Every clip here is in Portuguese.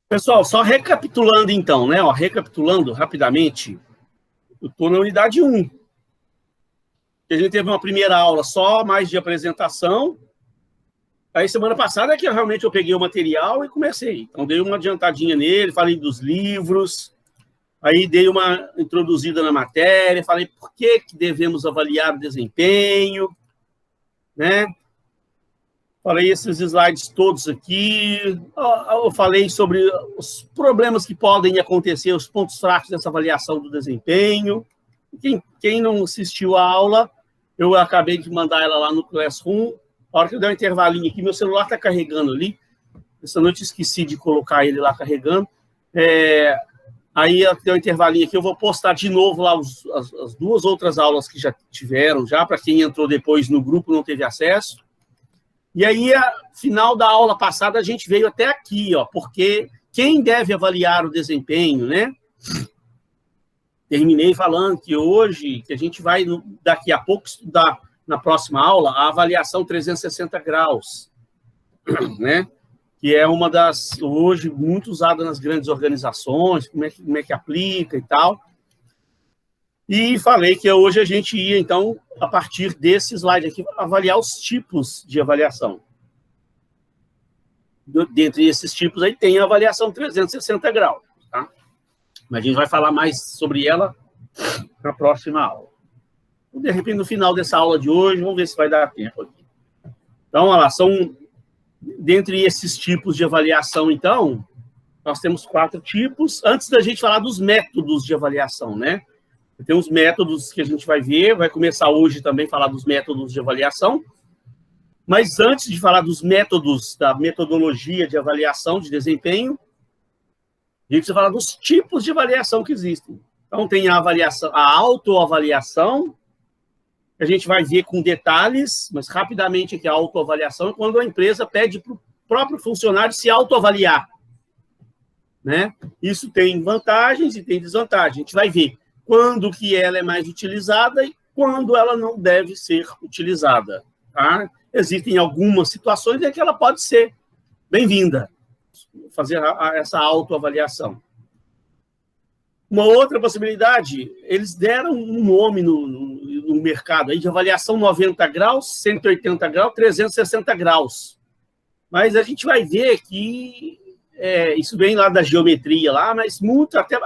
Pessoal, só recapitulando então, né? Recapitulando rapidamente, eu estou na unidade 1. A gente teve uma primeira aula só mais de apresentação. Aí, semana passada, é que realmente eu peguei o material e comecei. Então, dei uma adiantadinha nele, falei dos livros, aí dei uma introduzida na matéria, falei por que devemos avaliar o desempenho, né? Falei esses slides todos aqui. Eu falei sobre os problemas que podem acontecer, os pontos fracos dessa avaliação do desempenho. Quem não assistiu a aula, eu acabei de mandar ela lá no Classroom. A hora que eu der um intervalinho aqui, meu celular está carregando ali. Essa noite esqueci de colocar ele lá carregando. Aí, deu um intervalinho aqui, eu vou postar de novo lá as duas outras aulas que já tiveram, já para quem entrou depois no grupo não teve acesso. E aí, final da aula passada, a gente veio até aqui, porque quem deve avaliar o desempenho, né? Terminei falando que hoje, que a gente vai, daqui a pouco, estudar na próxima aula, a avaliação 360 graus, né? Que é uma das, hoje, muito usada nas grandes organizações, como é que aplica e tal. E falei que hoje a gente ia, então, a partir desse slide aqui, avaliar os tipos de avaliação. Dentre esses tipos aí, tem a avaliação 360 graus, tá? Mas a gente vai falar mais sobre ela na próxima aula. De repente, no final dessa aula de hoje, vamos ver se vai dar tempo aqui. Então, olha lá, dentre esses tipos de avaliação, então, nós temos 4 tipos. Antes da gente falar dos métodos de avaliação, né? Tem uns métodos que a gente vai ver, vai começar hoje também a falar dos métodos de avaliação. Mas antes de falar dos métodos, da metodologia de avaliação de desempenho, a gente precisa falar dos tipos de avaliação que existem. Então, tem a avaliação, a autoavaliação, que a gente vai ver com detalhes, mas rapidamente aqui a autoavaliação é quando a empresa pede para o próprio funcionário se autoavaliar, né? Isso tem vantagens e tem desvantagens. A gente vai ver quando que ela é mais utilizada e quando ela não deve ser utilizada, tá? Existem algumas situações em que ela pode ser bem-vinda, fazer essa autoavaliação. Uma outra possibilidade, eles deram um nome no mercado aí de avaliação 90 graus, 180 graus, 360 graus. Mas a gente vai ver que isso vem lá da geometria lá, mas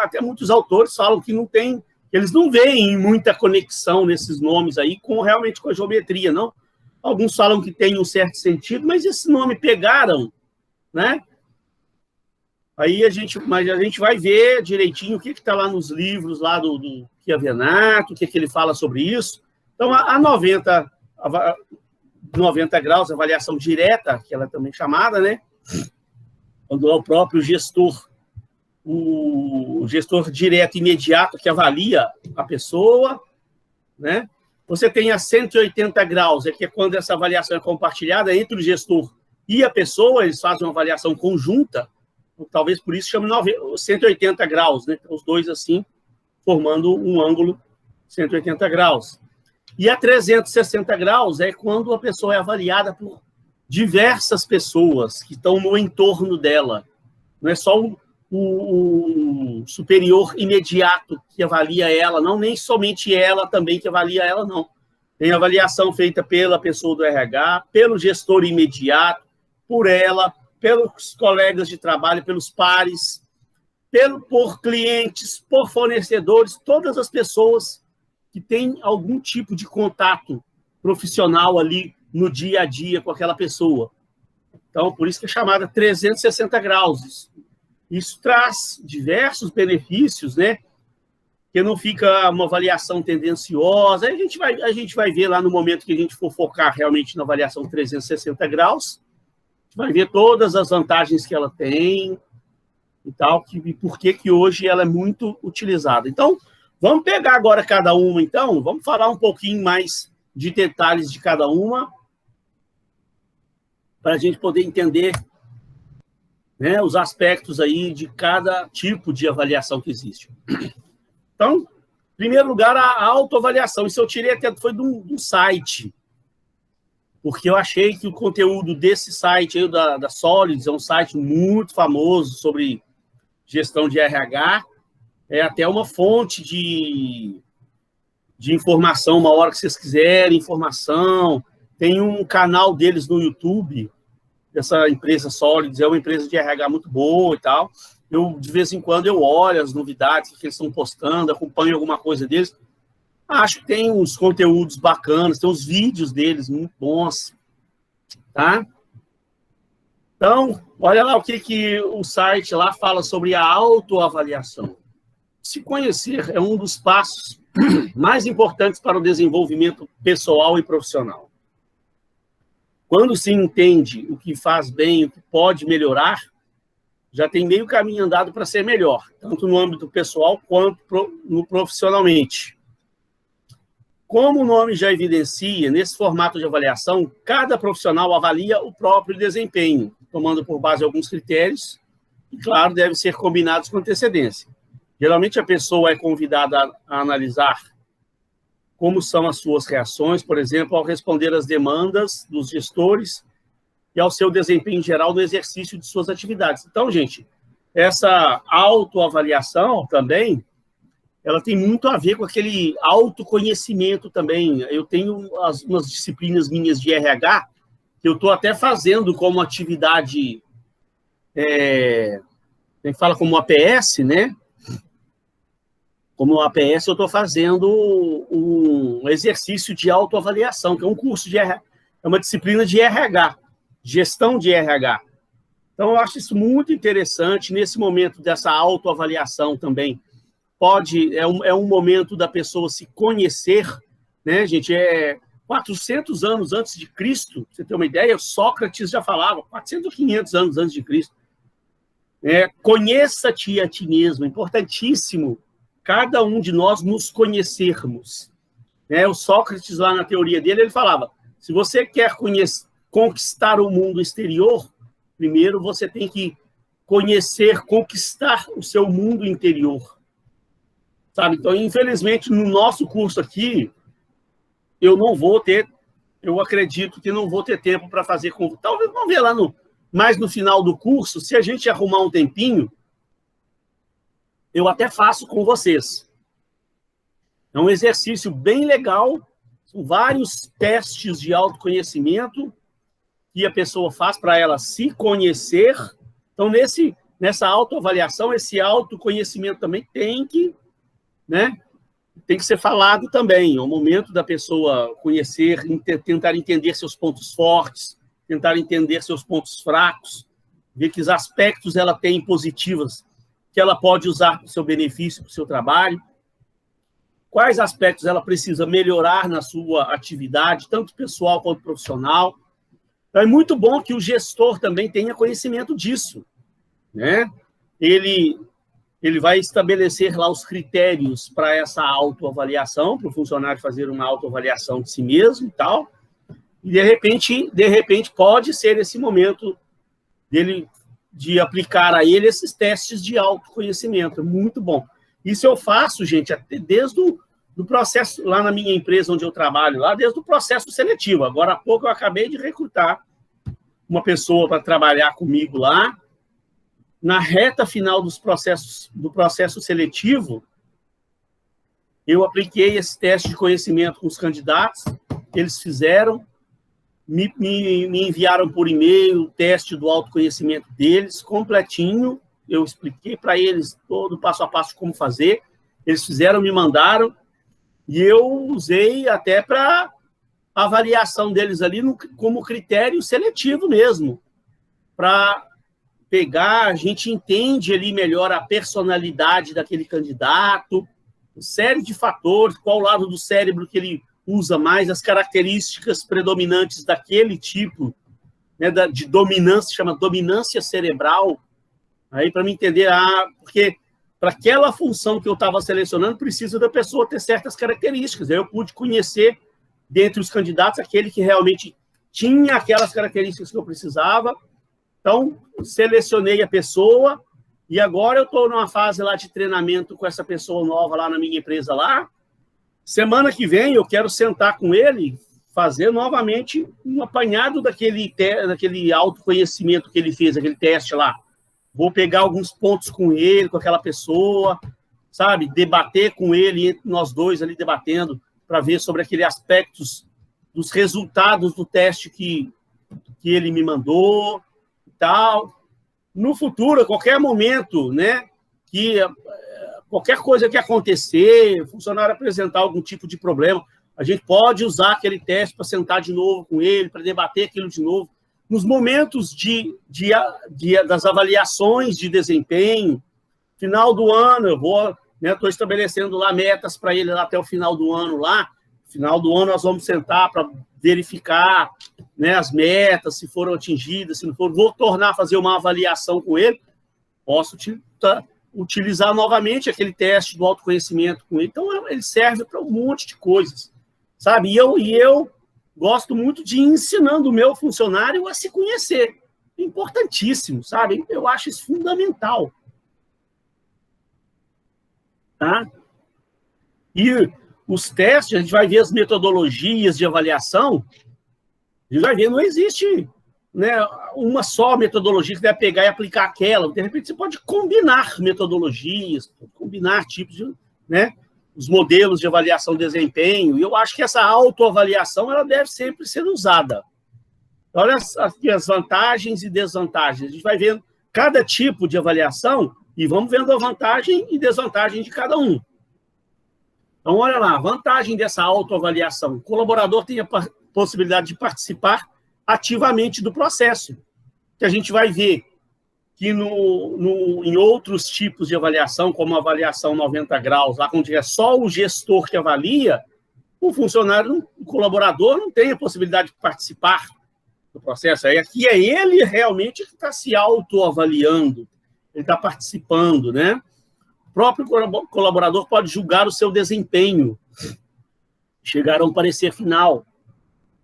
até muitos autores falam que não tem, eles não veem muita conexão nesses nomes aí realmente com a geometria, não. Alguns falam que tem um certo sentido, mas esse nome pegaram, né? Aí a gente vai ver direitinho o que está lá nos livros lá do Chiavenato, o que ele fala sobre isso. Então, a 90 graus, avaliação direta, que ela é também chamada, né? Quando é o próprio gestor, o gestor direto imediato que avalia a pessoa, né? Você tem a 180 graus, que é quando essa avaliação é compartilhada entre o gestor e a pessoa, eles fazem uma avaliação conjunta, talvez por isso chame 180 graus, né? Os dois assim, formando um ângulo 180 graus. E a 360 graus é quando a pessoa é avaliada por diversas pessoas que estão no entorno dela. Não é só o superior imediato que avalia ela, não, nem somente ela também que avalia ela, não. Tem avaliação feita pela pessoa do RH, pelo gestor imediato, por ela, pelos colegas de trabalho, pelos pares, por clientes, por fornecedores, todas as pessoas que têm algum tipo de contato profissional ali no dia a dia com aquela pessoa. Então, por isso que é chamada 360 graus. Isso traz diversos benefícios, né? Que não fica uma avaliação tendenciosa. A gente vai ver lá no momento que a gente for focar realmente na avaliação 360 graus, vai ver todas as vantagens que ela tem e tal, e por que hoje ela é muito utilizada. Então, vamos pegar agora cada uma, então, vamos falar um pouquinho mais de detalhes de cada uma, para a gente poder entender, né, os aspectos aí de cada tipo de avaliação que existe. Então, em primeiro lugar, a autoavaliação. Isso eu tirei até, foi de um site, porque eu achei que o conteúdo desse site aí, da Solids, é um site muito famoso sobre gestão de RH, é até uma fonte de informação, uma hora que vocês quiserem, informação. Tem um canal deles no YouTube, dessa empresa Solids, é uma empresa de RH muito boa e tal. De vez em quando, eu olho as novidades que eles estão postando, acompanho alguma coisa deles. Acho que tem uns conteúdos bacanas, tem uns vídeos deles muito bons, tá? Então, olha lá o que o site lá fala sobre a autoavaliação. Se conhecer é um dos passos mais importantes para o desenvolvimento pessoal e profissional. Quando se entende o que faz bem, o que pode melhorar, já tem meio caminho andado para ser melhor, tanto no âmbito pessoal quanto no profissionalmente. Como o nome já evidencia, nesse formato de avaliação, cada profissional avalia o próprio desempenho, tomando por base alguns critérios, e, claro, devem ser combinados com antecedência. Geralmente, a pessoa é convidada a analisar como são as suas reações, por exemplo, ao responder às demandas dos gestores e ao seu desempenho geral no exercício de suas atividades. Então, gente, essa autoavaliação também, ela tem muito a ver com aquele autoconhecimento também. Eu tenho umas disciplinas minhas de RH, que eu estou até fazendo como atividade, fala como APS, né? Como APS, eu estou fazendo um exercício de autoavaliação, que é um curso de RH, é uma disciplina de RH, gestão de RH. Então, eu acho isso muito interessante, nesse momento dessa autoavaliação também. É um momento da pessoa se conhecer, né, gente? 400 anos antes de Cristo, pra você ter uma ideia, Sócrates já falava, 400 ou 500 anos antes de Cristo. Conheça-te a ti mesmo, importantíssimo cada um de nós nos conhecermos. O Sócrates, lá na teoria dele, ele falava, se você quer conquistar o mundo exterior, primeiro você tem que conquistar o seu mundo interior. Sabe? Então, infelizmente, no nosso curso aqui, eu acredito que não vou ter tempo para fazer, talvez vamos ver lá mais no final do curso, se a gente arrumar um tempinho, eu até faço com vocês. É um exercício bem legal, são vários testes de autoconhecimento que a pessoa faz para ela se conhecer. Então, nessa autoavaliação, esse autoconhecimento também tem que ser falado também. É o momento da pessoa conhecer, tentar entender seus pontos fortes, tentar entender seus pontos fracos, ver que aspectos ela tem positivos que ela pode usar para o seu benefício, para o seu trabalho, quais aspectos ela precisa melhorar na sua atividade, tanto pessoal quanto profissional. Então, é muito bom que o gestor também tenha conhecimento disso, né? Ele vai estabelecer lá os critérios para essa autoavaliação, para o funcionário fazer uma autoavaliação de si mesmo e tal, e de repente pode ser esse momento dele de aplicar a ele esses testes de autoconhecimento. É muito bom. Isso eu faço, gente, desde o processo, lá na minha empresa onde eu trabalho, lá desde o processo seletivo. Agora há pouco eu acabei de recrutar uma pessoa para trabalhar comigo lá. Na reta final do processo seletivo, eu apliquei esse teste de conhecimento com os candidatos, eles fizeram, me enviaram por e-mail o teste do autoconhecimento deles, completinho, eu expliquei para eles todo passo a passo como fazer, eles fizeram, me mandaram, e eu usei até para avaliação deles ali como critério seletivo mesmo, para pegar, a gente entende ali melhor a personalidade daquele candidato, uma série de fatores, qual lado do cérebro que ele usa mais, as características predominantes daquele tipo, né, de dominância, chama dominância cerebral, aí para me entender, porque para aquela função que eu estava selecionando, precisa da pessoa ter certas características, aí eu pude conhecer, dentre os candidatos, aquele que realmente tinha aquelas características que eu precisava. Então, selecionei a pessoa e agora eu estou numa fase lá de treinamento com essa pessoa nova lá na minha empresa lá. Semana que vem eu quero sentar com ele, fazer novamente um apanhado daquele autoconhecimento que ele fez, aquele teste lá. vou pegar alguns pontos com ele, com aquela pessoa, sabe? Debater com ele, entre nós dois ali debatendo, para ver sobre aqueles aspectos dos resultados do teste que ele me mandou e tal. No futuro, a qualquer momento, né, que qualquer coisa que acontecer, o funcionário apresentar algum tipo de problema, a gente pode usar aquele teste para sentar de novo com ele, para debater aquilo de novo. Nos momentos das avaliações de desempenho, final do ano, eu vou, né, estou estabelecendo lá metas para ele lá até o final do ano lá. Final do ano nós vamos sentar para verificar, né, as metas, se foram atingidas, se não foram. Vou tornar a fazer uma avaliação com ele. Posso utilizar novamente aquele teste do autoconhecimento com ele. Então, ele serve para um monte de coisas, sabe? E eu gosto muito de ir ensinando o meu funcionário a se conhecer. É importantíssimo, sabe? Eu acho isso fundamental. Tá? E os testes, a gente vai ver as metodologias de avaliação, a gente vai ver, não existe, né, uma só metodologia que deve pegar e aplicar aquela. De repente, você pode combinar metodologias, combinar tipos de, né, os modelos de avaliação de desempenho, e eu acho que essa autoavaliação ela deve sempre ser usada. Olha as vantagens e desvantagens. A gente vai vendo cada tipo de avaliação e vamos vendo a vantagem e desvantagem de cada um. Então, olha lá, a vantagem dessa autoavaliação. O colaborador tem a possibilidade de participar ativamente do processo. Que a gente vai ver que em outros tipos de avaliação, como a avaliação 90 graus, lá onde é só o gestor que avalia, o funcionário, o colaborador, não tem a possibilidade de participar do processo. Aí aqui é ele realmente que está se autoavaliando, ele está participando, né? O próprio colaborador pode julgar o seu desempenho, chegar a um parecer final.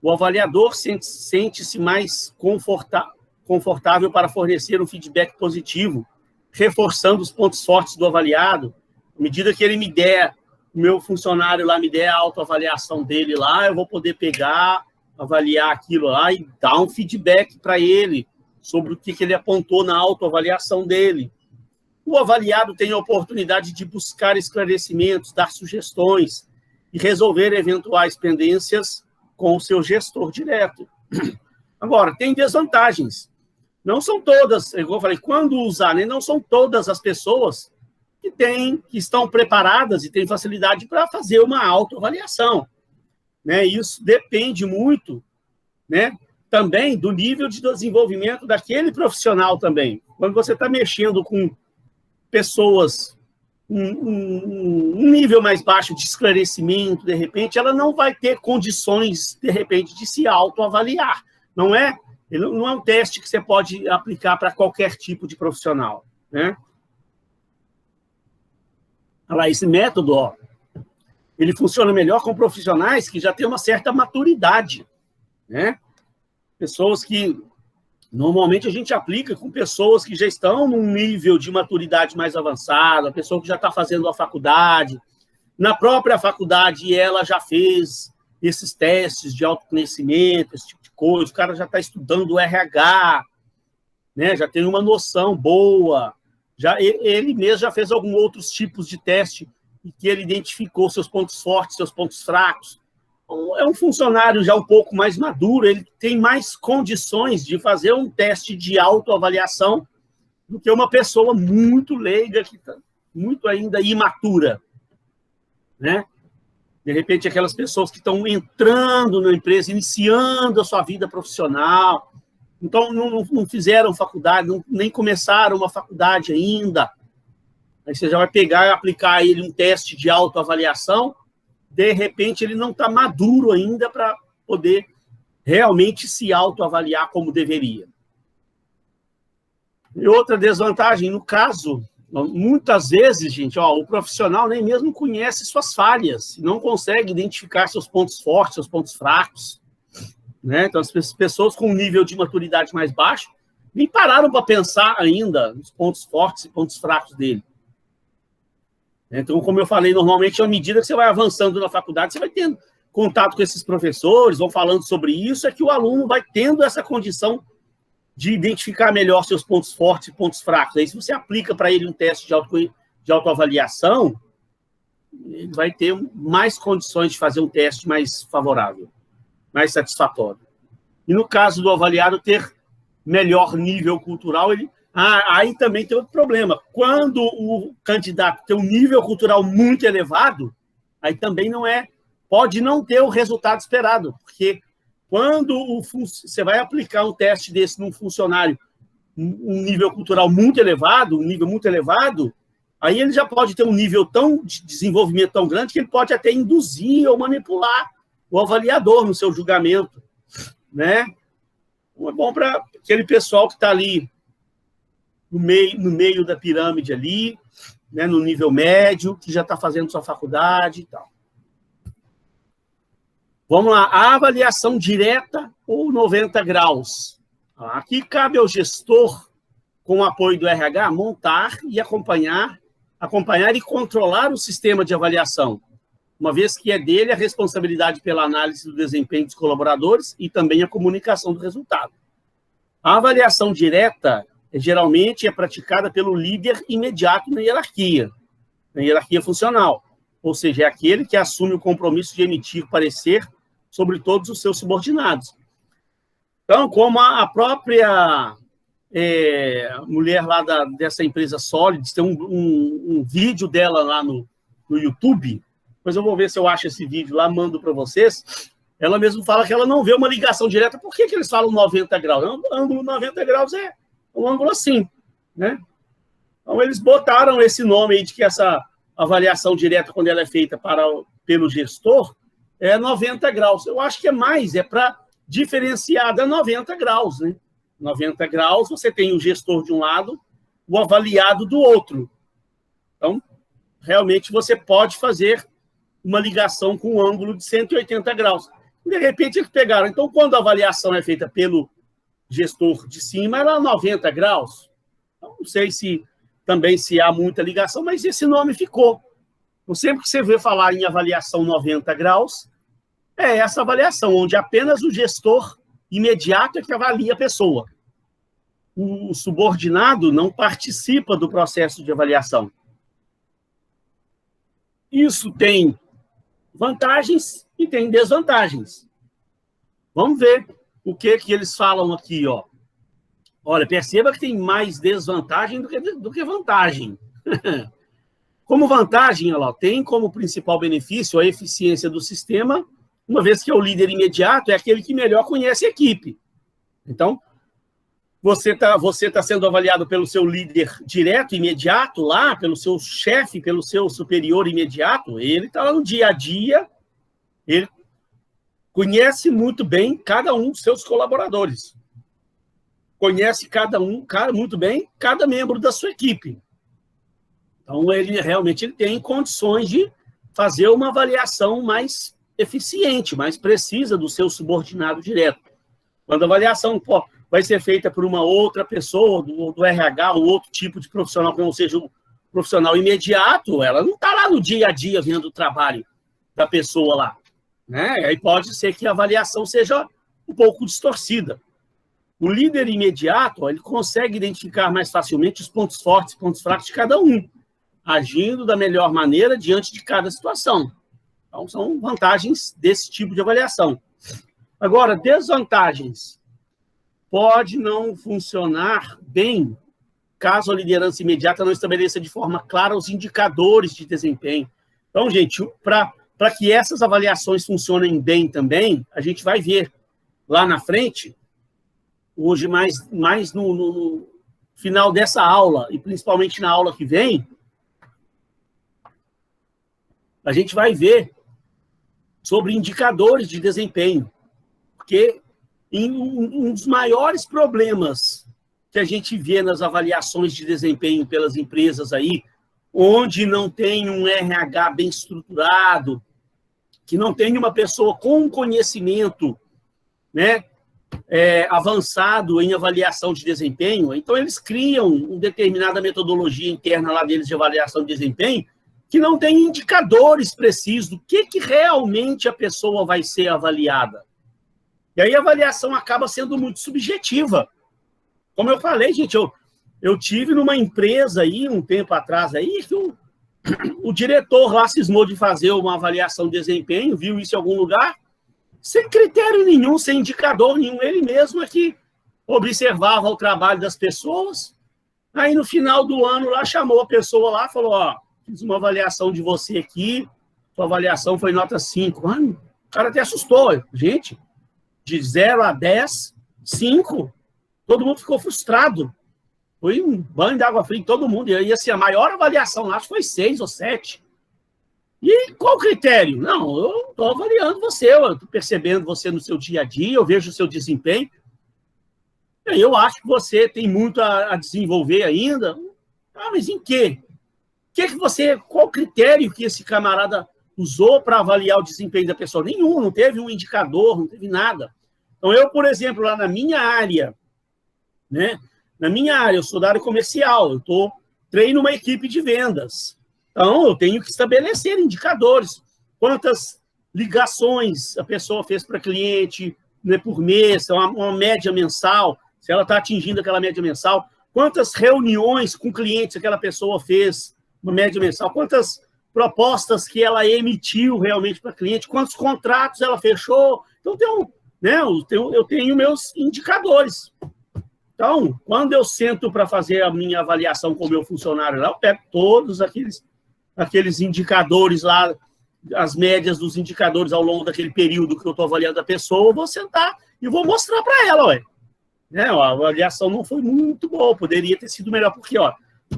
O avaliador sente-se mais confortável para fornecer um feedback positivo, reforçando os pontos fortes do avaliado. À medida que ele me der, o meu funcionário lá me der a autoavaliação dele lá, eu vou poder pegar, avaliar aquilo lá e dar um feedback para ele sobre o que ele apontou na autoavaliação dele. O avaliado tem a oportunidade de buscar esclarecimentos, dar sugestões e resolver eventuais pendências com o seu gestor direto. Agora, tem desvantagens. Não são todas, igual eu falei, quando usar, né, não são todas as pessoas que estão preparadas e têm facilidade para fazer uma autoavaliação. Né? Isso depende muito, né, também do nível de desenvolvimento daquele profissional também. Quando você está mexendo com pessoas um nível mais baixo de esclarecimento, de repente, ela não vai ter condições, de repente, de se autoavaliar. Não é um teste que você pode aplicar para qualquer tipo de profissional, né? Olha lá, esse método, ó, ele funciona melhor com profissionais que já têm uma certa maturidade, né? Pessoas que normalmente a gente aplica com pessoas que já estão num nível de maturidade mais avançado, a pessoa que já está fazendo a faculdade. Na própria faculdade, ela já fez esses testes de autoconhecimento, esse tipo de coisa, o cara já está estudando o RH, né? Já tem uma noção boa, ele mesmo já fez alguns outros tipos de teste em que ele identificou seus pontos fortes, seus pontos fracos. É um funcionário já um pouco mais maduro, ele tem mais condições de fazer um teste de autoavaliação do que uma pessoa muito leiga, que está muito ainda imatura, né? De repente, aquelas pessoas que estão entrando na empresa, iniciando a sua vida profissional, então não fizeram faculdade, nem começaram uma faculdade ainda. Aí você já vai pegar e aplicar a ele um teste de autoavaliação, de repente ele não está maduro ainda para poder realmente se autoavaliar como deveria. E outra desvantagem, no caso, muitas vezes, gente, o profissional nem mesmo conhece suas falhas, não consegue identificar seus pontos fortes, seus pontos fracos, né? Então, as pessoas com um nível de maturidade mais baixo nem pararam para pensar ainda nos pontos fortes e pontos fracos dele. Então, como eu falei, normalmente, à medida que você vai avançando na faculdade, você vai tendo contato com esses professores, vão falando sobre isso, é que o aluno vai tendo essa condição de identificar melhor seus pontos fortes e pontos fracos. Aí, se você aplica para ele um teste de autoavaliação, ele vai ter mais condições de fazer um teste mais favorável, mais satisfatório. E no caso do avaliado ter melhor nível cultural, aí também tem outro problema. Quando o candidato tem um nível cultural muito elevado, aí também pode não ter o resultado esperado, porque quando você vai aplicar um teste desse num funcionário, um nível cultural muito elevado, aí ele já pode ter um nível de desenvolvimento tão grande que ele pode até induzir ou manipular o avaliador no seu julgamento, né? É bom para aquele pessoal que está ali no meio da pirâmide ali, né, no nível médio, que já está fazendo sua faculdade e tal. Vamos lá, a avaliação direta ou 90 graus. Aqui cabe ao gestor, com o apoio do RH, montar e acompanhar e controlar o sistema de avaliação, uma vez que é dele a responsabilidade pela análise do desempenho dos colaboradores e também a comunicação do resultado. A avaliação direta, geralmente, é praticada pelo líder imediato na hierarquia funcional, ou seja, é aquele que assume o compromisso de emitir parecer sobre todos os seus subordinados. Então, como a própria mulher lá dessa empresa Solids, tem um vídeo dela lá no YouTube, depois eu vou ver se eu acho esse vídeo lá, mando para vocês. Ela mesmo fala que ela não vê uma ligação direta. Por que eles falam 90 graus? O ângulo 90 graus é um ângulo assim, né? Então, eles botaram esse nome aí de que essa avaliação direta, quando ela é feita pelo gestor, é 90 graus. Eu acho que é mais, é para diferenciar da 90 graus, né? 90 graus, você tem o gestor de um lado, o avaliado do outro. Então, realmente, você pode fazer uma ligação com um ângulo de 180 graus. De repente, eles pegaram. Então, quando a avaliação é feita pelo gestor de cima, ela é 90 graus. Então, não sei se há muita ligação, mas esse nome ficou. Então, sempre que você vê falar em avaliação 90 graus, é essa avaliação, onde apenas o gestor imediato é que avalia a pessoa. O subordinado não participa do processo de avaliação. Isso tem vantagens e tem desvantagens. Vamos ver o que eles falam aqui, ó. Olha, perceba que tem mais desvantagem do que vantagem. Como vantagem, ela tem como principal benefício a eficiência do sistema, uma vez que o líder imediato é aquele que melhor conhece a equipe. Então, você tá sendo avaliado pelo seu líder direto, imediato, lá, pelo seu chefe, pelo seu superior imediato. Ele está lá no dia a dia, ele conhece muito bem cada um dos seus colaboradores. Conhece muito bem cada membro da sua equipe. Então, ele realmente tem condições de fazer uma avaliação mais eficiente, mais precisa do seu subordinado direto. Quando a avaliação vai ser feita por uma outra pessoa, do RH, ou outro tipo de profissional, que não seja um profissional imediato, ela não está lá no dia a dia vendo o trabalho da pessoa lá, né? Aí pode ser que a avaliação seja um pouco distorcida. O líder imediato, ele consegue identificar mais facilmente os pontos fortes e pontos fracos de cada um, agindo da melhor maneira diante de cada situação. Então, são vantagens desse tipo de avaliação. Agora, desvantagens. Pode não funcionar bem caso a liderança imediata não estabeleça de forma clara os indicadores de desempenho. Então, gente, para que essas avaliações funcionem bem também, a gente vai ver lá na frente, hoje mais no final dessa aula, e principalmente na aula que vem, a gente vai ver sobre indicadores de desempenho. Porque um dos maiores problemas que a gente vê nas avaliações de desempenho pelas empresas aí, onde não tem um RH bem estruturado, que não tem uma pessoa com conhecimento, né, avançado em avaliação de desempenho, então eles criam uma determinada metodologia interna lá deles de avaliação de desempenho, que não tem indicadores precisos do que realmente a pessoa vai ser avaliada. E aí a avaliação acaba sendo muito subjetiva. como eu falei, gente, eu tive numa empresa aí, um tempo atrás aí, que o diretor lá cismou de fazer uma avaliação de desempenho, viu isso em algum lugar, sem critério nenhum, sem indicador nenhum, ele mesmo aqui observava o trabalho das pessoas, aí no final do ano lá chamou a pessoa lá, falou, ó, fiz uma avaliação de você aqui, sua avaliação foi nota 5. Mano, o cara até assustou, gente, de 0 a 10, 5, todo mundo ficou frustrado. Foi um banho de água fria em todo mundo. E assim, a maior avaliação lá foi 6 ou 7. E qual o critério? Não, eu estou avaliando você, eu estou percebendo você no seu dia a dia, eu vejo o seu desempenho. Eu acho que você tem muito a desenvolver ainda. Ah, mas em quê? Qual o critério que esse camarada usou para avaliar o desempenho da pessoa? Nenhum, não teve um indicador, não teve nada. Então, eu, por exemplo, lá na minha área, né? Na minha área, eu sou da área comercial, eu treino uma equipe de vendas. Então, eu tenho que estabelecer indicadores. Quantas ligações a pessoa fez para cliente, né, por mês, uma média mensal, se ela está atingindo aquela média mensal. Quantas reuniões com clientes aquela pessoa fez, uma média mensal. Quantas propostas que ela emitiu realmente para cliente. Quantos contratos ela fechou. Então, eu tenho meus indicadores. Então, quando eu sento para fazer a minha avaliação com o meu funcionário lá, eu pego todos aqueles indicadores lá, as médias dos indicadores ao longo daquele período que eu estou avaliando a pessoa, eu vou sentar e vou mostrar para ela, ué. Né, a avaliação não foi muito boa, poderia ter sido melhor, porque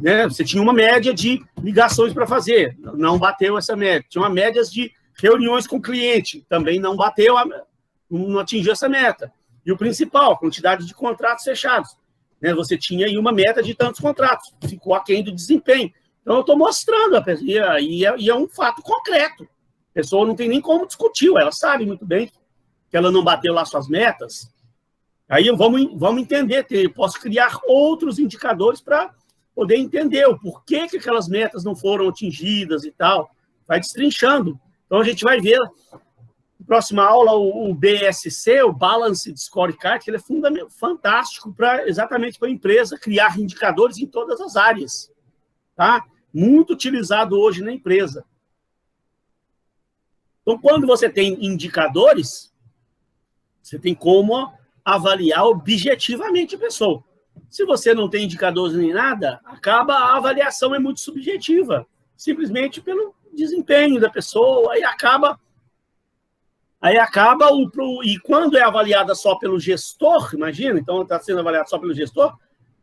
né, você tinha uma média de ligações para fazer, não bateu essa média. Tinha uma média de reuniões com o cliente, também não bateu, não atingiu essa meta. E o principal, a quantidade de contratos fechados. Né? Você tinha aí uma meta de tantos contratos, ficou aquém do desempenho. Então, eu estou mostrando, e é um fato concreto. A pessoa não tem nem como discutir, ela sabe muito bem que ela não bateu lá suas metas. Aí vamos entender, eu posso criar outros indicadores para poder entender o porquê que aquelas metas não foram atingidas e tal. Vai destrinchando. Então, a gente vai ver próxima aula, o BSC, o Balanced Scorecard, que ele é fantástico exatamente para a empresa criar indicadores em todas as áreas. Tá? Muito utilizado hoje na empresa. Então, quando você tem indicadores, você tem como avaliar objetivamente a pessoa. Se você não tem indicadores nem nada, a avaliação é muito subjetiva, simplesmente pelo desempenho da pessoa, e quando é avaliada só pelo gestor, imagina, então está sendo avaliada só pelo gestor,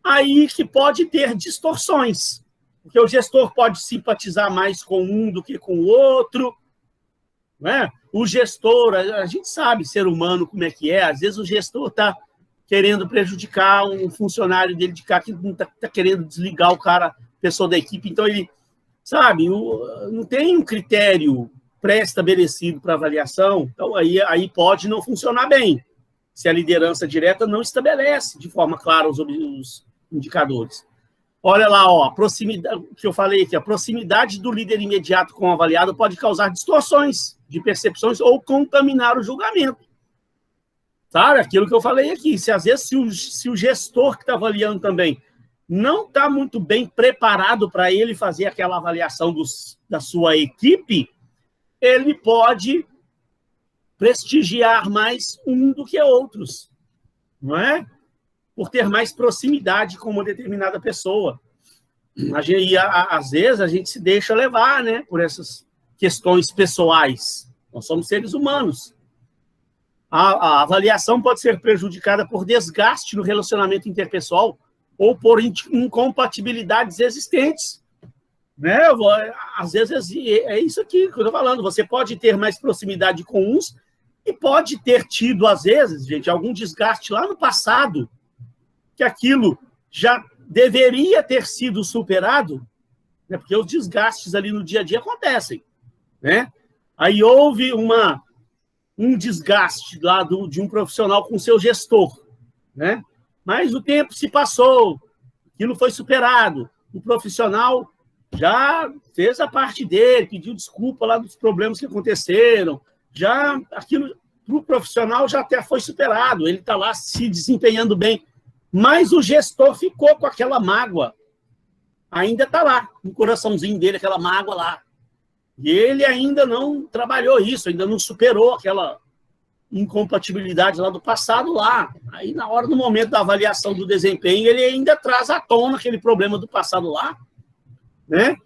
aí que pode ter distorções, porque o gestor pode simpatizar mais com um do que com o outro, né? O gestor, a gente sabe, ser humano, como é que é, às vezes o gestor está querendo prejudicar um funcionário dele de cá, que não está querendo desligar o cara, pessoa da equipe, então ele, sabe, não tem um critério pré-estabelecido para avaliação, então aí pode não funcionar bem, se a liderança direta não estabelece de forma clara os indicadores. Olha lá, a proximidade, que eu falei aqui, a proximidade do líder imediato com o avaliado pode causar distorções de percepções ou contaminar o julgamento. Sabe? Aquilo que eu falei aqui, às vezes se o gestor que está avaliando também não está muito bem preparado para ele fazer aquela avaliação da sua equipe, ele pode prestigiar mais um do que outros, não é? Por ter mais proximidade com uma determinada pessoa. Às vezes, a gente se deixa levar, né, por essas questões pessoais. Nós somos seres humanos. A avaliação pode ser prejudicada por desgaste no relacionamento interpessoal ou por incompatibilidades existentes. Né? Às vezes, é isso aqui que eu estou falando. Você pode ter mais proximidade com uns e pode ter tido, às vezes, gente, algum desgaste lá no passado, que aquilo já deveria ter sido superado, né? Porque os desgastes ali no dia a dia acontecem. Né? Aí houve um desgaste lá de um profissional com seu gestor. Né? Mas o tempo se passou, aquilo foi superado, o profissional já fez a parte dele, pediu desculpa lá dos problemas que aconteceram, já aquilo para o profissional já até foi superado, ele está lá se desempenhando bem. Mas o gestor ficou com aquela mágoa. Ainda está lá, no coraçãozinho dele, aquela mágoa lá. E ele ainda não trabalhou isso, ainda não superou aquela incompatibilidade lá do passado lá. Aí, na hora do momento da avaliação do desempenho, ele ainda traz à tona aquele problema do passado lá, né?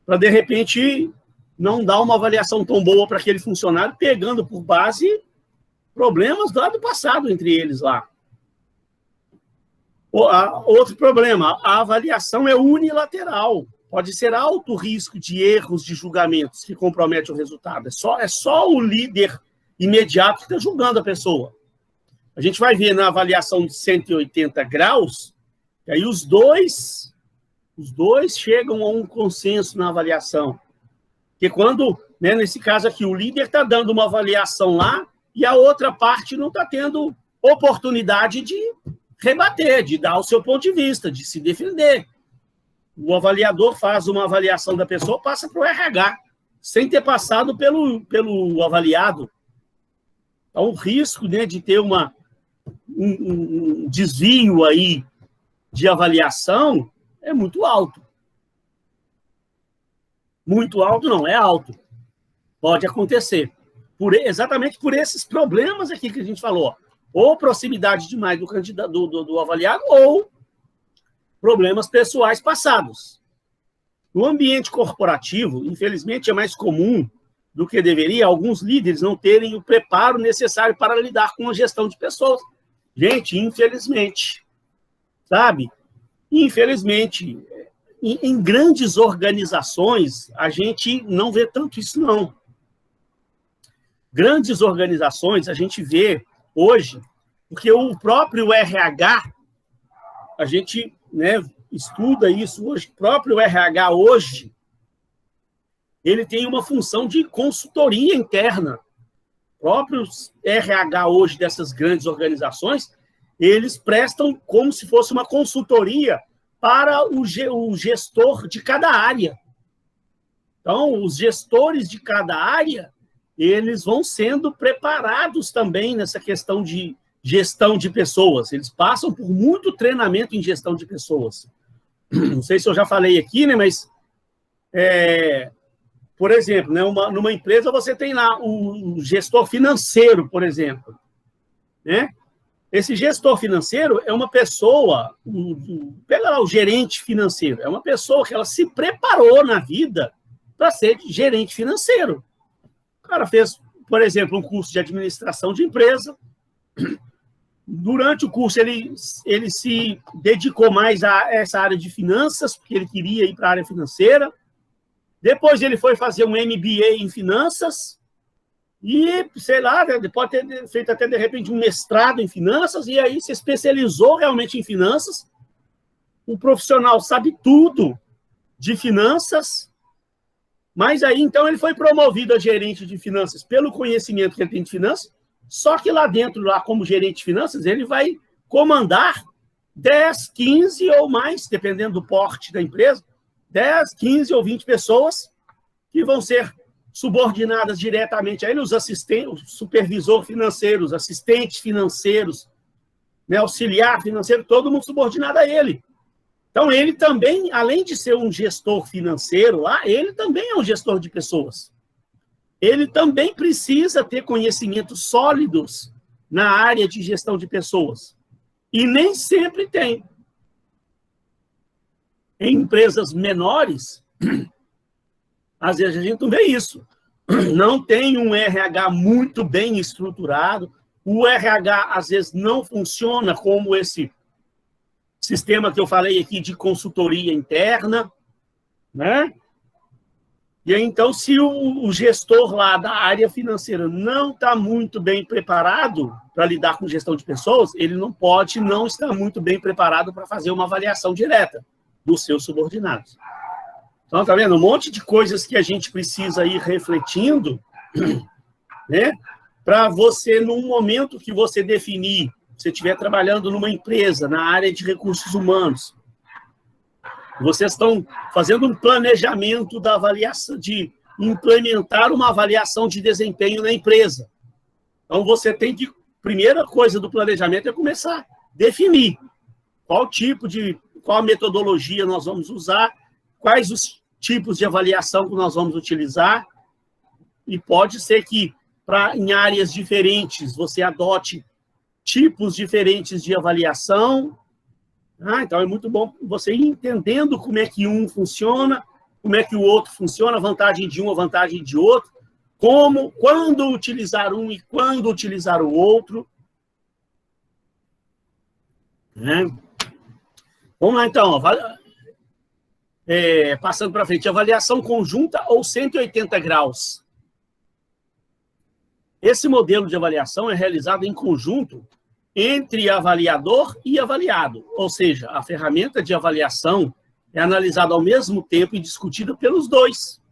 Para, de repente, não dar uma avaliação tão boa para aquele funcionário, pegando por base problemas lá do passado entre eles lá. Outro problema, a avaliação é unilateral. Pode ser alto risco de erros de julgamentos que comprometem o resultado. É só o líder imediato que está julgando a pessoa. A gente vai ver na avaliação de 180 graus, que aí os dois chegam a um consenso na avaliação. Porque quando, né, nesse caso aqui, o líder está dando uma avaliação lá e a outra parte não está tendo oportunidade de rebater, de dar o seu ponto de vista, de se defender. O avaliador faz uma avaliação da pessoa, passa para o RH, sem ter passado pelo avaliado. Então, o risco, né, de ter um desvio aí de avaliação é muito alto. Muito alto não, é alto. Pode acontecer. Exatamente por esses problemas aqui que a gente falou. Ou proximidade demais do candidato, do avaliado, ou problemas pessoais passados. No ambiente corporativo, infelizmente, é mais comum do que deveria alguns líderes não terem o preparo necessário para lidar com a gestão de pessoas. Gente, infelizmente, sabe? Infelizmente, em grandes organizações, a gente não vê tanto isso, não. Grandes organizações, a gente vê hoje, porque o próprio RH, a gente, né, estuda isso hoje, o próprio RH hoje, ele tem uma função de consultoria interna. O próprio RH hoje dessas grandes organizações, eles prestam como se fosse uma consultoria para o gestor de cada área. Então, os gestores de cada área, eles vão sendo preparados também nessa questão de gestão de pessoas. Eles passam por muito treinamento em gestão de pessoas. Não sei se eu já falei aqui, né, mas, por exemplo, né, numa empresa você tem lá o gestor financeiro, por exemplo. Né? Esse gestor financeiro é uma pessoa, pega lá o gerente financeiro, é uma pessoa que ela se preparou na vida para ser gerente financeiro. O cara fez, por exemplo, um curso de administração de empresa. Durante o curso, ele se dedicou mais a essa área de finanças, porque ele queria ir para a área financeira. Depois, ele foi fazer um MBA em finanças. E, sei lá, pode ter feito até, de repente, um mestrado em finanças. E aí, se especializou realmente em finanças. O profissional sabe tudo de finanças. Mas aí, então, ele foi promovido a gerente de finanças pelo conhecimento que ele tem de finanças, só que lá dentro, lá como gerente de finanças, ele vai comandar 10, 15 ou mais, dependendo do porte da empresa, 10, 15 ou 20 pessoas que vão ser subordinadas diretamente a ele, os assistentes, o supervisor financeiro, os assistentes financeiros, né, auxiliar financeiro, todo mundo subordinado a ele. Então, ele também, além de ser um gestor financeiro lá, ele também é um gestor de pessoas. Ele também precisa ter conhecimentos sólidos na área de gestão de pessoas. E nem sempre tem. Em empresas menores, às vezes a gente não vê isso. Não tem um RH muito bem estruturado. O RH, às vezes, não funciona como esse sistema que eu falei aqui de consultoria interna, né? E aí, então, se o gestor lá da área financeira não está muito bem preparado para lidar com gestão de pessoas, ele não pode não estar muito bem preparado para fazer uma avaliação direta dos seus subordinados. Então, tá vendo? Um monte de coisas que a gente precisa ir refletindo, né? Para você, num momento que você definir, se estiver trabalhando numa empresa, na área de recursos humanos, vocês estão fazendo um planejamento da avaliação, de implementar uma avaliação de desempenho na empresa. Então, você tem que, primeira coisa do planejamento é começar a definir qual a metodologia nós vamos usar, quais os tipos de avaliação que nós vamos utilizar, e pode ser que em áreas diferentes você adote tipos diferentes de avaliação. Então é muito bom você ir entendendo como é que um funciona, como é que o outro funciona, a vantagem de um, a vantagem de outro, quando utilizar um e quando utilizar o outro. Vamos lá, então. Passando para frente, avaliação conjunta ou 180 graus. Esse modelo de avaliação é realizado em conjunto entre avaliador e avaliado, ou seja, a ferramenta de avaliação é analisada ao mesmo tempo e discutida pelos dois.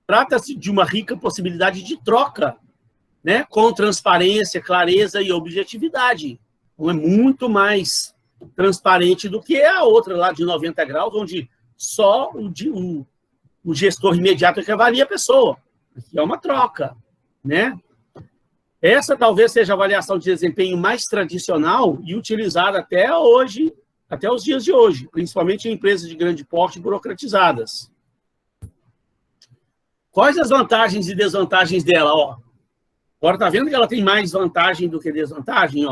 Trata-se de uma rica possibilidade de troca, né, com transparência, clareza e objetividade. Então, é muito mais transparente do que a outra lá de 90 graus, onde só o gestor imediato é que avalia a pessoa. Aqui é uma troca, né? Essa talvez seja a avaliação de desempenho mais tradicional e utilizada até hoje, até os dias de hoje, principalmente em empresas de grande porte burocratizadas. Quais as vantagens e desvantagens dela? Agora está vendo que ela tem mais vantagem do que desvantagem?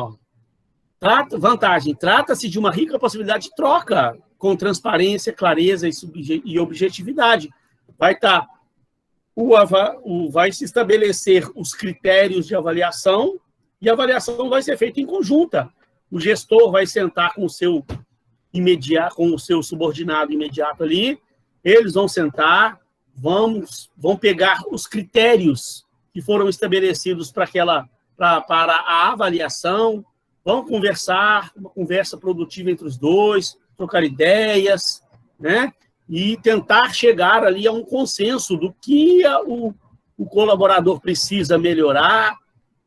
Vantagem, trata-se de uma rica possibilidade de troca com transparência, clareza e objetividade. Vai se estabelecer os critérios de avaliação e a avaliação vai ser feita em conjunta. O gestor vai sentar com o seu subordinado imediato ali, eles vão sentar, vão pegar os critérios que foram estabelecidos para a avaliação, vão conversar, uma conversa produtiva entre os dois, trocar ideias, né? E tentar chegar ali a um consenso do que o colaborador precisa melhorar,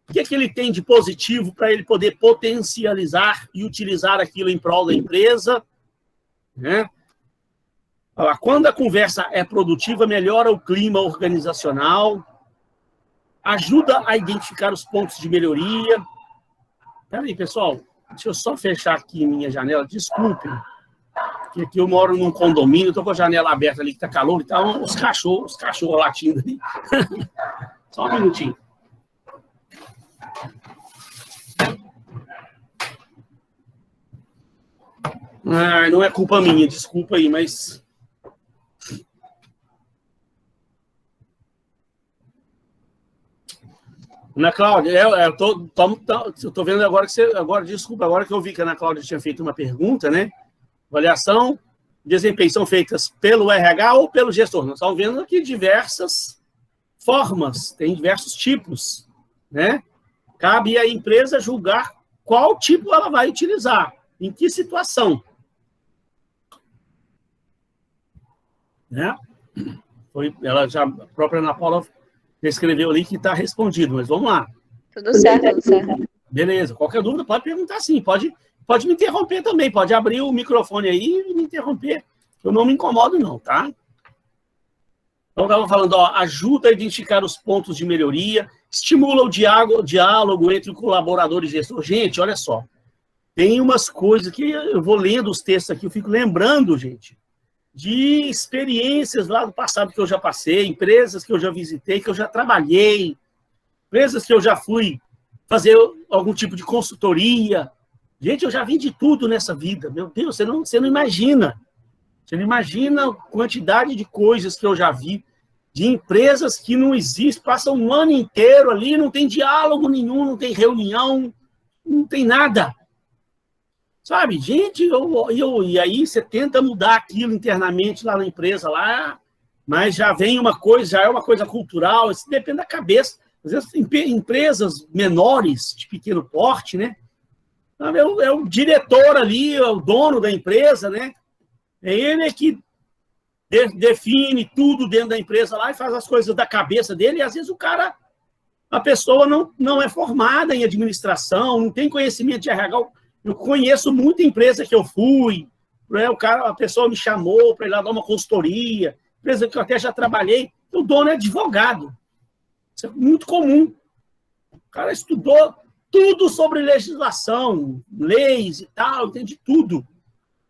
o que é que ele tem de positivo para ele poder potencializar e utilizar aquilo em prol da empresa, né? Quando a conversa é produtiva, melhora o clima organizacional, ajuda a identificar os pontos de melhoria. Espera aí, pessoal, deixa eu só fechar aqui minha janela, desculpem. Porque aqui eu moro num condomínio, estou com a janela aberta ali, que está calor, e tá os cachorros latindo ali. Só um minutinho. Não é culpa minha, desculpa aí, mas... Ana Cláudia, eu tô vendo agora que desculpa, agora que eu vi que a Ana Cláudia tinha feito uma pergunta, né? Avaliação, desempenho são feitas pelo RH ou pelo gestor. Nós estamos vendo aqui diversas formas, tem diversos tipos, né? Cabe à empresa julgar qual tipo ela vai utilizar, em que situação. Né? A própria Ana Paula escreveu ali que está respondido, mas vamos lá. Tudo certo, tudo certo. Beleza, qualquer dúvida pode perguntar sim, pode me interromper também, pode abrir o microfone aí e me interromper. Eu não me incomodo não, tá? Então, estava falando, ajuda a identificar os pontos de melhoria, estimula o diálogo entre o colaborador e gestor. Gente, olha só, tem umas coisas que eu vou lendo os textos aqui, eu fico lembrando, gente, de experiências lá do passado que eu já passei, empresas que eu já visitei, que eu já trabalhei, empresas que eu já fui fazer algum tipo de consultoria. Gente, eu já vi de tudo nessa vida. Meu Deus, você não imagina. Você não imagina a quantidade de coisas que eu já vi, de empresas que não existem, passam um ano inteiro ali, não tem diálogo nenhum, não tem reunião, não tem nada. Sabe, gente, e aí você tenta mudar aquilo internamente lá na empresa, lá, mas já vem uma coisa, já é uma coisa cultural, isso depende da cabeça. Às vezes, empresas menores, de pequeno porte, né? É o diretor ali, é o dono da empresa, né? É ele que define tudo dentro da empresa lá e faz as coisas da cabeça dele, e às vezes a pessoa não é formada em administração, não tem conhecimento de RH. Eu conheço muita empresa que eu fui, né? A pessoa me chamou para ir lá dar uma consultoria, empresa que eu até já trabalhei, o dono é advogado. Isso é muito comum. O cara estudou tudo sobre legislação, leis e tal, entende tudo.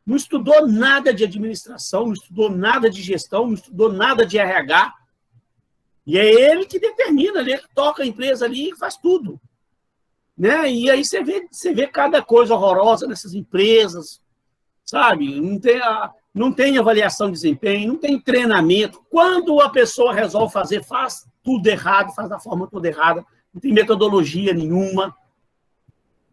não estudou nada de administração, não estudou nada de gestão, não estudou nada de RH. E é ele que determina, ele toca a empresa ali e faz tudo. Né? E aí você vê cada coisa horrorosa nessas empresas, sabe? Não tem avaliação de desempenho, não tem treinamento. Quando a pessoa resolve fazer, faz tudo errado, faz da forma toda errada, não tem metodologia nenhuma,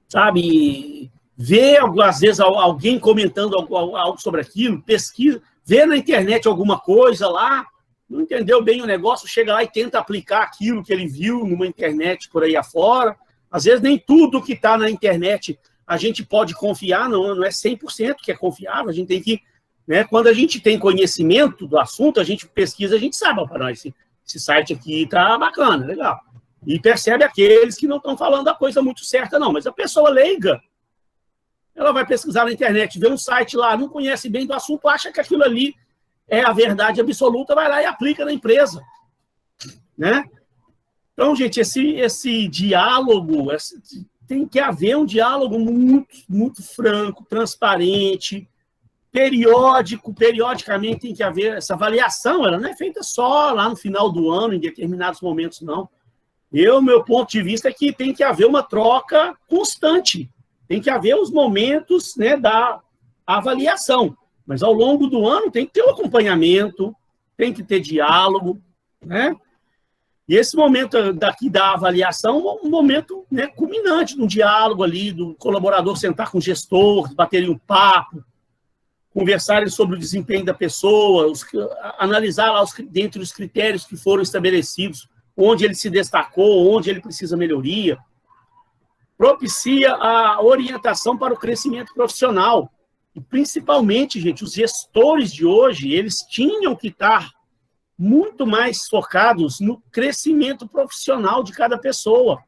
sabe? Vê, às vezes, alguém comentando algo sobre aquilo, pesquisa, vê na internet alguma coisa lá, não entendeu bem o negócio, chega lá e tenta aplicar aquilo que ele viu numa internet por aí afora. Às vezes, nem tudo que está na internet a gente pode confiar, não é 100% que é confiável, a gente tem que, né, quando a gente tem conhecimento do assunto, a gente pesquisa, a gente sabe, para nós, esse site aqui está bacana, legal. E percebe aqueles que não estão falando a coisa muito certa, não. Mas a pessoa leiga, ela vai pesquisar na internet, vê um site lá, não conhece bem do assunto, acha que aquilo ali é a verdade absoluta, vai lá e aplica na empresa. Né? Então, gente, esse diálogo, tem que haver um diálogo muito, muito franco, transparente, periodicamente tem que haver essa avaliação, ela não é feita só lá no final do ano, em determinados momentos, não. Meu ponto de vista é que tem que haver uma troca constante, tem que haver os momentos, né, da avaliação, mas ao longo do ano tem que ter um acompanhamento, tem que ter diálogo, né? E esse momento daqui da avaliação é um momento, né, culminante do diálogo ali, do colaborador sentar com o gestor, baterem um papo, conversarem sobre o desempenho da pessoa, analisar lá dentre os critérios que foram estabelecidos, onde ele se destacou, onde ele precisa melhoria. Propicia a orientação para o crescimento profissional. E, principalmente, gente, os gestores de hoje, eles tinham que estar muito mais focados no crescimento profissional de cada pessoa.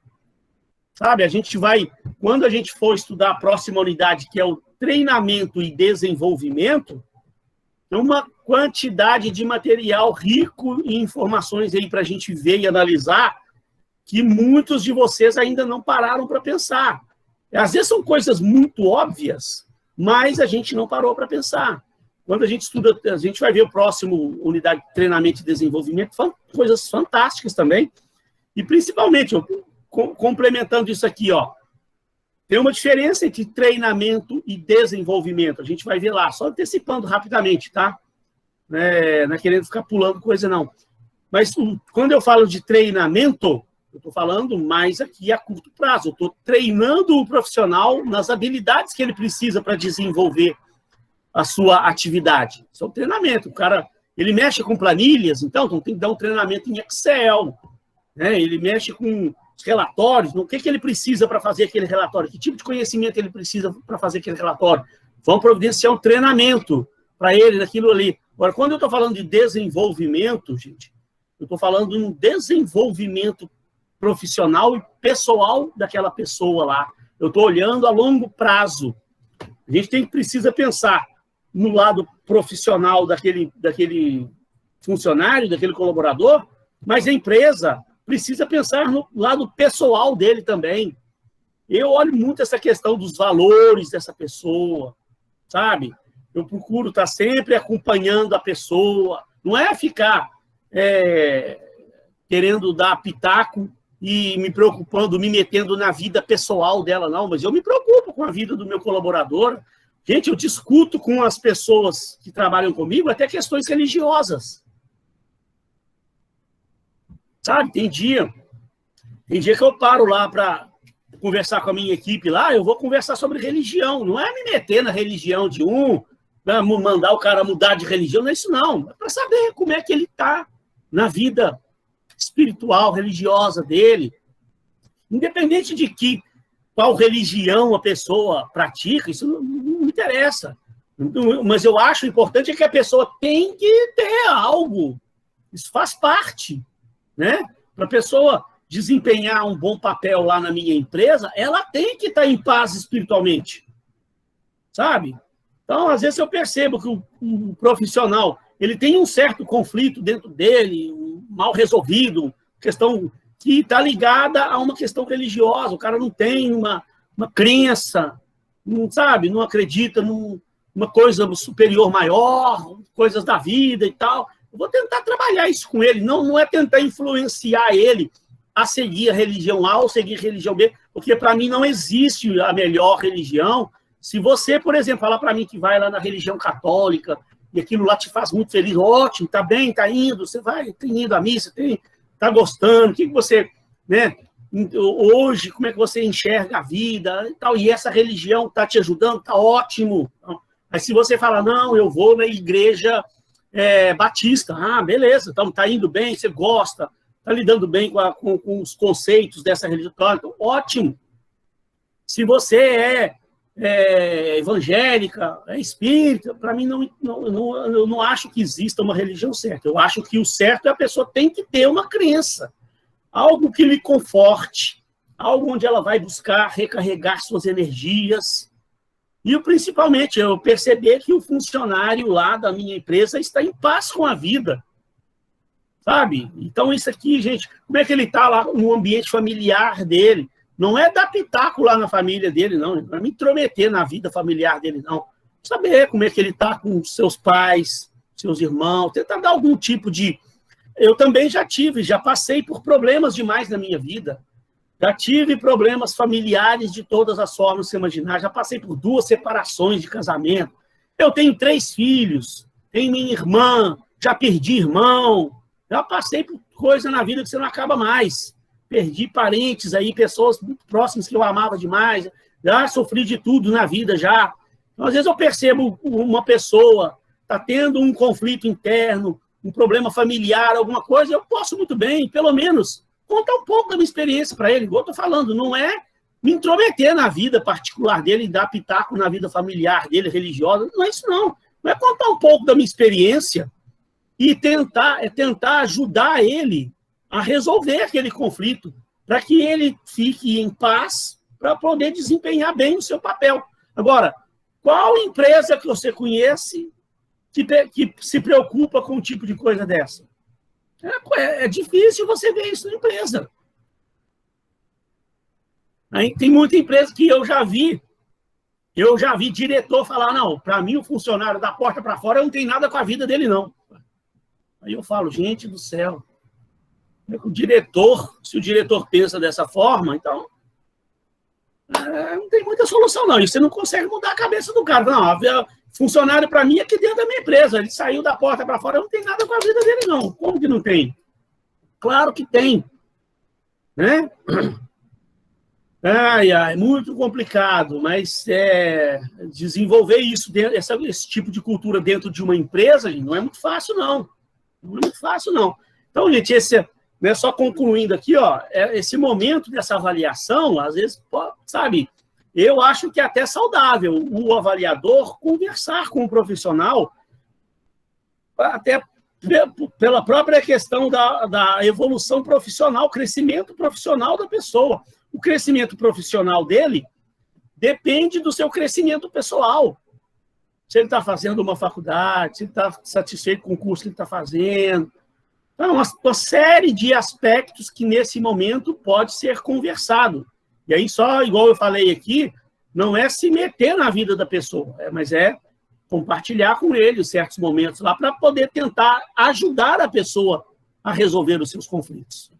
Sabe, quando a gente for estudar a próxima unidade, que é o treinamento e desenvolvimento, tem uma quantidade de material rico em informações aí para a gente ver e analisar, que muitos de vocês ainda não pararam para pensar. Às vezes são coisas muito óbvias, mas a gente não parou para pensar. Quando a gente estuda, a gente vai ver o próximo unidade de treinamento e desenvolvimento, coisas fantásticas também. E principalmente, complementando isso aqui, ó, tem uma diferença entre treinamento e desenvolvimento. A gente vai ver lá, só antecipando rapidamente, tá? Não é querendo ficar pulando coisa, não. Mas quando eu falo de treinamento, eu estou falando mais aqui a curto prazo. Eu estou treinando o profissional nas habilidades que ele precisa para desenvolver a sua atividade. Isso é um treinamento. O cara, ele mexe com planilhas, então tem que dar um treinamento em Excel. Né? Ele mexe com os relatórios, o que ele precisa para fazer aquele relatório, que tipo de conhecimento ele precisa para fazer aquele relatório. Vão providenciar um treinamento para ele naquilo ali. Agora, quando eu estou falando de desenvolvimento, gente, eu estou falando de um desenvolvimento profissional e pessoal daquela pessoa lá. Eu estou olhando a longo prazo. A gente precisa pensar no lado profissional daquele funcionário, daquele colaborador, mas a empresa precisa pensar no lado pessoal dele também. Eu olho muito essa questão dos valores dessa pessoa, sabe? Eu procuro estar sempre acompanhando a pessoa. Não é ficar querendo dar pitaco e me preocupando, me metendo na vida pessoal dela, não. Mas eu me preocupo com a vida do meu colaborador. Gente, eu discuto com as pessoas que trabalham comigo até questões religiosas. Sabe, tem dia que eu paro lá para conversar com a minha equipe lá, eu vou conversar sobre religião. Não é me meter na religião de mandar o cara mudar de religião, não é isso não. É para saber como é que ele está na vida espiritual, religiosa dele. Independente de qual religião a pessoa pratica, isso não me interessa. Mas eu acho importante que a pessoa tem que ter algo. Isso faz parte. Né? Para a pessoa desempenhar um bom papel lá na minha empresa, ela tem que estar em paz espiritualmente. Sabe? Então, às vezes eu percebo que o profissional, ele tem um certo conflito dentro dele, mal resolvido, questão que está ligada a uma questão religiosa. O cara não tem uma crença, não, sabe? Não acredita num uma coisa superior maior, coisas da vida e tal. Eu vou tentar trabalhar isso com ele. Não é tentar influenciar ele a seguir a religião A ou seguir a religião B, porque para mim não existe a melhor religião. Se você, por exemplo, falar para mim que vai lá na religião católica e aquilo lá te faz muito feliz, ótimo, tá bem, tá indo, você vai, tem ido à missa, tá gostando, o que você, né? Hoje, como é que você enxerga a vida e tal, e essa religião tá te ajudando, tá ótimo. Mas se você fala, não, eu vou na igreja batista, beleza, então tá indo bem, você gosta, tá lidando bem com os conceitos dessa religião, então, ótimo. Se você evangélica, espírita, para mim eu não acho que exista uma religião certa. Eu acho que o certo é a pessoa tem que ter uma crença, algo que lhe conforte, algo onde ela vai buscar recarregar suas energias. E, principalmente, eu perceber que o funcionário lá da minha empresa está em paz com a vida. Sabe? Então, isso aqui, gente, como é que ele está lá no ambiente familiar dele? Não é dar pitaco lá na família dele, não. Não é me intrometer na vida familiar dele, não. Saber como é que ele está com seus pais, seus irmãos, tentar dar algum tipo de... Eu também já passei por problemas demais na minha vida. Já tive problemas familiares de todas as formas que você imaginar. Já passei por 2 separações de casamento. Eu tenho 3 filhos, tenho minha irmã, já perdi irmão, já passei por coisa na vida que você não acaba mais. Perdi parentes aí, pessoas muito próximas que eu amava demais. Já sofri de tudo na vida já. Então, às vezes eu percebo uma pessoa está tendo um conflito interno, um problema familiar, alguma coisa, eu posso muito bem, pelo menos, contar um pouco da minha experiência para ele. Igual eu estou falando, não é me intrometer na vida particular dele e dar pitaco na vida familiar dele, religiosa. Não é isso, não. Não é contar um pouco da minha experiência e tentar ajudar ele a resolver aquele conflito, para que ele fique em paz, para poder desempenhar bem o seu papel. Agora, qual empresa que você conhece que se preocupa com um tipo de coisa dessa? É difícil você ver isso na empresa. Aí, tem muita empresa que eu já vi diretor falar, não, para mim o funcionário da porta para fora não tem nada com a vida dele, não. Aí eu falo, gente do céu, se o diretor pensa dessa forma, então não tem muita solução, não. E você não consegue mudar a cabeça do cara. Não, funcionário para mim é aqui dentro da minha empresa. Ele saiu da porta para fora, não tem nada com a vida dele, não. Como que não tem? Claro que tem. Né? Muito complicado, mas desenvolver isso, esse tipo de cultura dentro de uma empresa, gente, não é muito fácil, não. Não é muito fácil, não. Então, gente, só concluindo aqui, esse momento dessa avaliação, às vezes, sabe, eu acho que é até saudável o avaliador conversar com o profissional, até pela própria questão da evolução profissional, crescimento profissional da pessoa. O crescimento profissional dele depende do seu crescimento pessoal. Se ele está fazendo uma faculdade, se ele está satisfeito com o curso que ele está fazendo. Então, uma série de aspectos que, nesse momento, pode ser conversado. E aí, só, igual eu falei aqui, não é se meter na vida da pessoa, mas é compartilhar com ele certos momentos lá para poder tentar ajudar a pessoa a resolver os seus conflitos.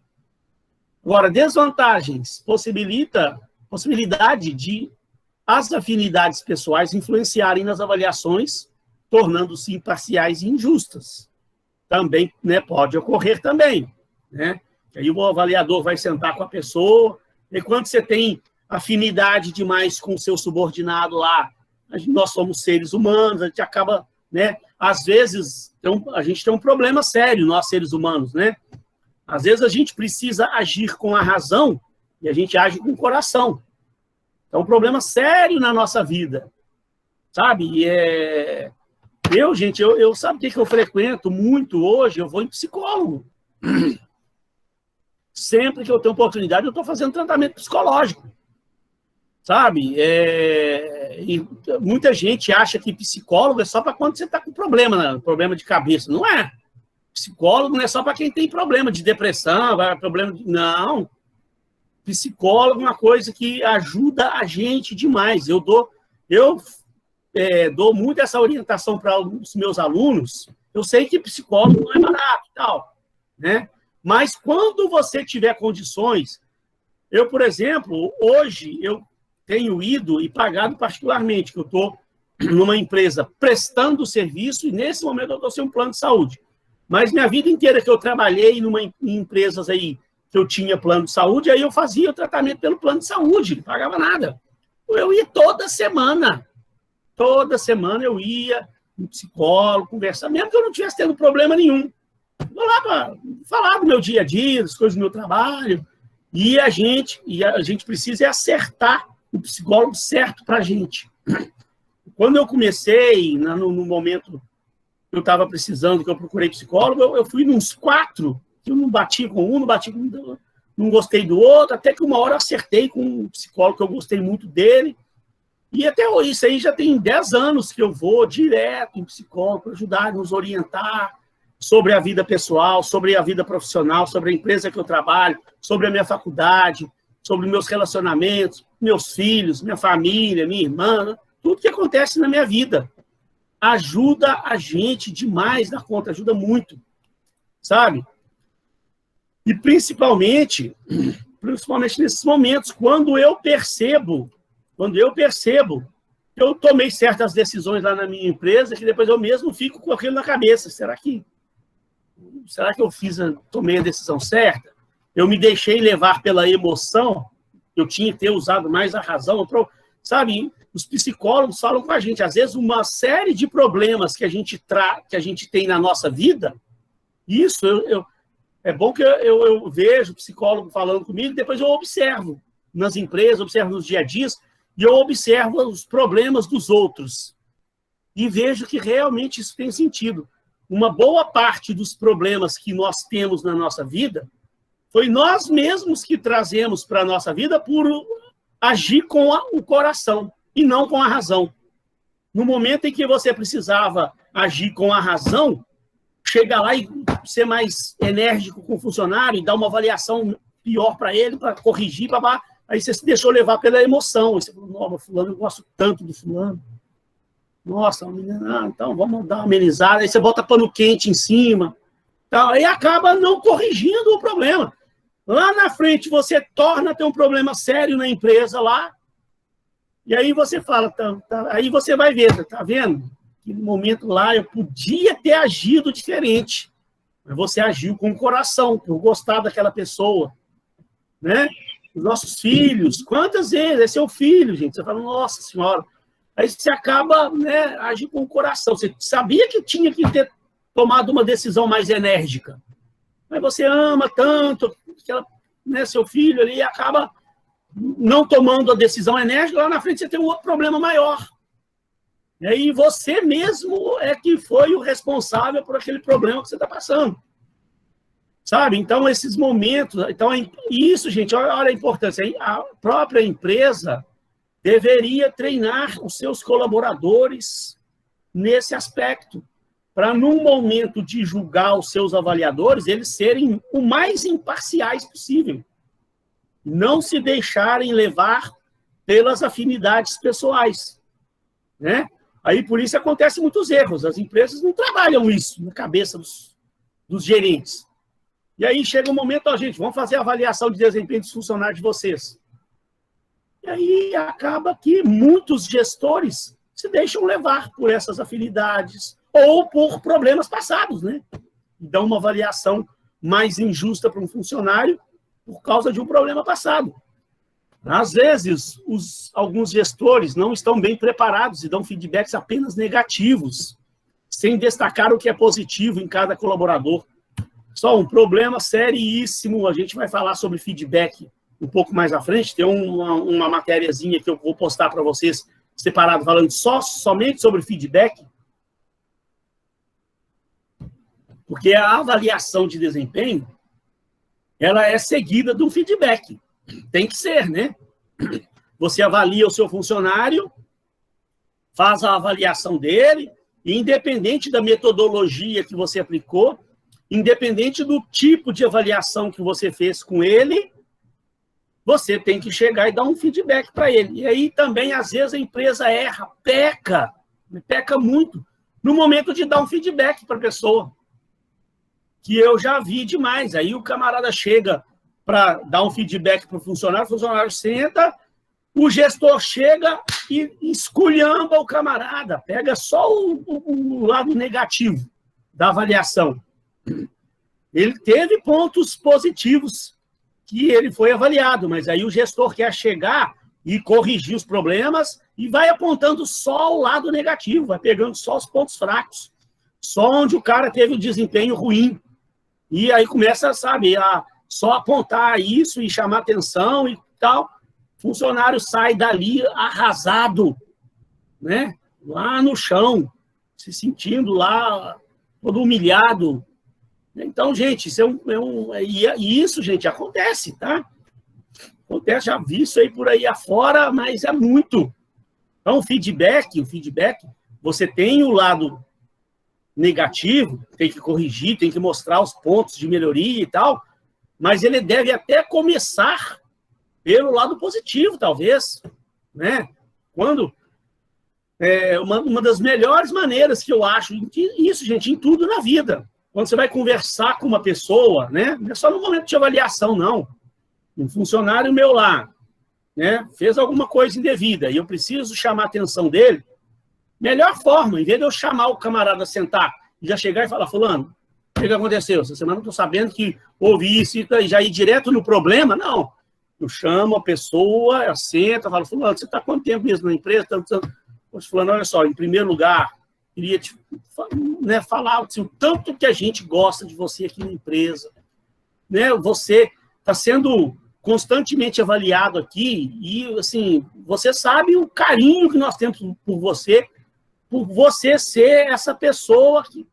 Agora, desvantagens. Possibilidade de as afinidades pessoais influenciarem nas avaliações, tornando-se imparciais e injustas. Também, né, pode ocorrer também. Né? Aí o avaliador vai sentar com a pessoa, e quando você tem afinidade demais com o seu subordinado lá, nós somos seres humanos, a gente acaba, né, às vezes, a gente tem um problema sério, nós seres humanos, né? Às vezes a gente precisa agir com a razão e a gente age com o coração. É um problema sério na nossa vida, sabe? Eu sabe o que eu frequento muito hoje? Eu vou em psicólogo. Sempre que eu tenho oportunidade, eu estou fazendo tratamento psicológico, sabe? E muita gente acha que psicólogo é só para quando você está com problema, né? Problema de cabeça. Não é. Psicólogo não é só para quem tem problema de depressão, não. Psicólogo é uma coisa que ajuda a gente demais. Eu dou muito essa orientação para os meus alunos. Eu sei que psicólogo não é barato e tal, né? Mas quando você tiver condições, eu, por exemplo, hoje eu tenho ido e pagado particularmente, que eu estou numa empresa prestando serviço e nesse momento eu estou sem um plano de saúde. Mas minha vida inteira que eu trabalhei em empresas aí que eu tinha plano de saúde, aí eu fazia o tratamento pelo plano de saúde, não pagava nada. Eu ia toda semana eu ia no psicólogo, conversar, mesmo que eu não tivesse tendo problema nenhum. Vou lá para falar do meu dia a dia, das coisas do meu trabalho, e a gente precisa acertar o psicólogo certo para a gente. Quando eu comecei, no momento que eu estava precisando, que eu procurei psicólogo, eu fui nos 4, eu não bati com um, não bati com um, não gostei do outro, até que uma hora eu acertei com um psicólogo que eu gostei muito dele. E até hoje, isso aí já tem 10 anos que eu vou direto em psicólogo para ajudar, nos orientar sobre a vida pessoal, sobre a vida profissional, sobre a empresa que eu trabalho, sobre a minha faculdade, sobre meus relacionamentos, meus filhos, minha família, minha irmã, tudo que acontece na minha vida. Ajuda a gente demais na conta, ajuda muito, sabe? E principalmente nesses momentos, quando eu percebo, eu tomei certas decisões lá na minha empresa, que depois eu mesmo fico com aquilo na cabeça. Será que eu tomei a decisão certa? Eu me deixei levar pela emoção, eu tinha que ter usado mais a razão. Sabe, os psicólogos falam com a gente, às vezes, uma série de problemas que a gente tem na nossa vida, isso é bom que eu vejo o psicólogo falando comigo, depois eu observo nas empresas, observo nos dia a dia, e eu observo os problemas dos outros. E vejo que realmente isso tem sentido. Uma boa parte dos problemas que nós temos na nossa vida foi nós mesmos que trazemos para a nossa vida por agir com o coração e não com a razão. No momento em que você precisava agir com a razão, chegar lá e ser mais enérgico com o funcionário e dar uma avaliação pior para ele, para corrigir, aí você se deixou levar pela emoção. Aí você falou, nossa, fulano, eu gosto tanto do fulano. Nossa, menina, então vamos dar uma amenizada. Aí você bota pano quente em cima. Então, aí acaba não corrigindo o problema. Lá na frente você torna a ter um problema sério na empresa lá, e aí você fala, aí você vai ver, tá vendo? Que no momento lá eu podia ter agido diferente, mas você agiu com o coração, por gostar daquela pessoa, né? Os nossos filhos, quantas vezes é seu filho, gente? Você fala, nossa senhora. Aí você acaba, né, agindo com o coração. Você sabia que tinha que ter tomado uma decisão mais enérgica, mas você ama tanto seu filho ali, acaba não tomando a decisão enérgica, lá na frente você tem um outro problema maior. E aí você mesmo é que foi o responsável por aquele problema que você está passando. Sabe? Então, esses momentos... Então, isso, gente, olha a importância. A própria empresa deveria treinar os seus colaboradores nesse aspecto, para, num momento de julgar os seus avaliadores, eles serem o mais imparciais possível. Não se deixarem levar pelas afinidades pessoais, né? Aí, por isso, acontecem muitos erros. As empresas não trabalham isso na cabeça dos gerentes. E aí chega um momento, gente, vamos fazer a avaliação de desempenho dos funcionários de vocês. E aí acaba que muitos gestores se deixam levar por essas afinidades ou por problemas passados, né? Dão uma avaliação mais injusta para um funcionário por causa de um problema passado. Às vezes, alguns gestores não estão bem preparados e dão feedbacks apenas negativos, sem destacar o que é positivo em cada colaborador. Só um problema seríssimo, a gente vai falar sobre feedback um pouco mais à frente, tem uma matériazinha que eu vou postar para vocês, separado, falando somente sobre feedback, porque a avaliação de desempenho, ela é seguida de um feedback. Tem que ser, né? Você avalia o seu funcionário, faz a avaliação dele, e independente da metodologia que você aplicou, independente do tipo de avaliação que você fez com ele, você tem que chegar e dar um feedback para ele. E aí também, às vezes, a empresa erra, peca peca muito no momento de dar um feedback para a pessoa, que eu já vi demais. Aí o camarada chega para dar um feedback para o funcionário senta, o gestor chega e esculhamba o camarada, pega só o lado negativo da avaliação. Ele teve pontos positivos que ele foi avaliado, mas aí o gestor quer chegar e corrigir os problemas e vai apontando só o lado negativo, vai pegando só os pontos fracos, só onde o cara teve um desempenho ruim. E aí começa, sabe, a só apontar isso e chamar atenção e tal. O funcionário sai dali arrasado, né? Lá no chão, se sentindo lá todo humilhado. Então, gente, isso e isso, gente, acontece, tá? Acontece, já vi isso aí por aí afora, mas é muito. Então, o feedback, você tem o lado negativo, tem que corrigir, tem que mostrar os pontos de melhoria e tal, mas ele deve até começar pelo lado positivo, talvez, né? Quando uma das melhores maneiras que eu acho, isso, gente, em tudo na vida, quando você vai conversar com uma pessoa, né? Não é só no momento de avaliação, não. Um funcionário meu lá, né? Fez alguma coisa indevida e eu preciso chamar a atenção dele. Melhor forma, em vez de eu chamar o camarada a sentar e já chegar e falar, fulano, o que aconteceu? Essa semana eu estou sabendo que houve isso e já ir direto no problema. Não. Eu chamo a pessoa, ela senta, falo, fulano, você está há quanto tempo mesmo na empresa? Fulano, olha só, em primeiro lugar, queria te falar assim, o tanto que a gente gosta de você aqui na empresa. Né? Você está sendo constantemente avaliado aqui e, assim, você sabe o carinho que nós temos por você ser essa pessoa que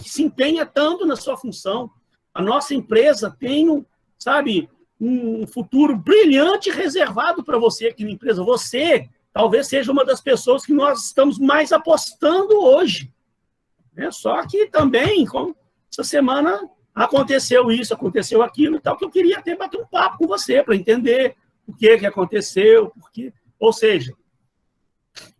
se empenha tanto na sua função. A nossa empresa tem, sabe, um futuro brilhante reservado para você aqui na empresa. Você talvez seja uma das pessoas que nós estamos mais apostando hoje. Só que também, essa semana aconteceu isso, aconteceu aquilo e tal, que eu queria até bater um papo com você para entender o que aconteceu, ou seja,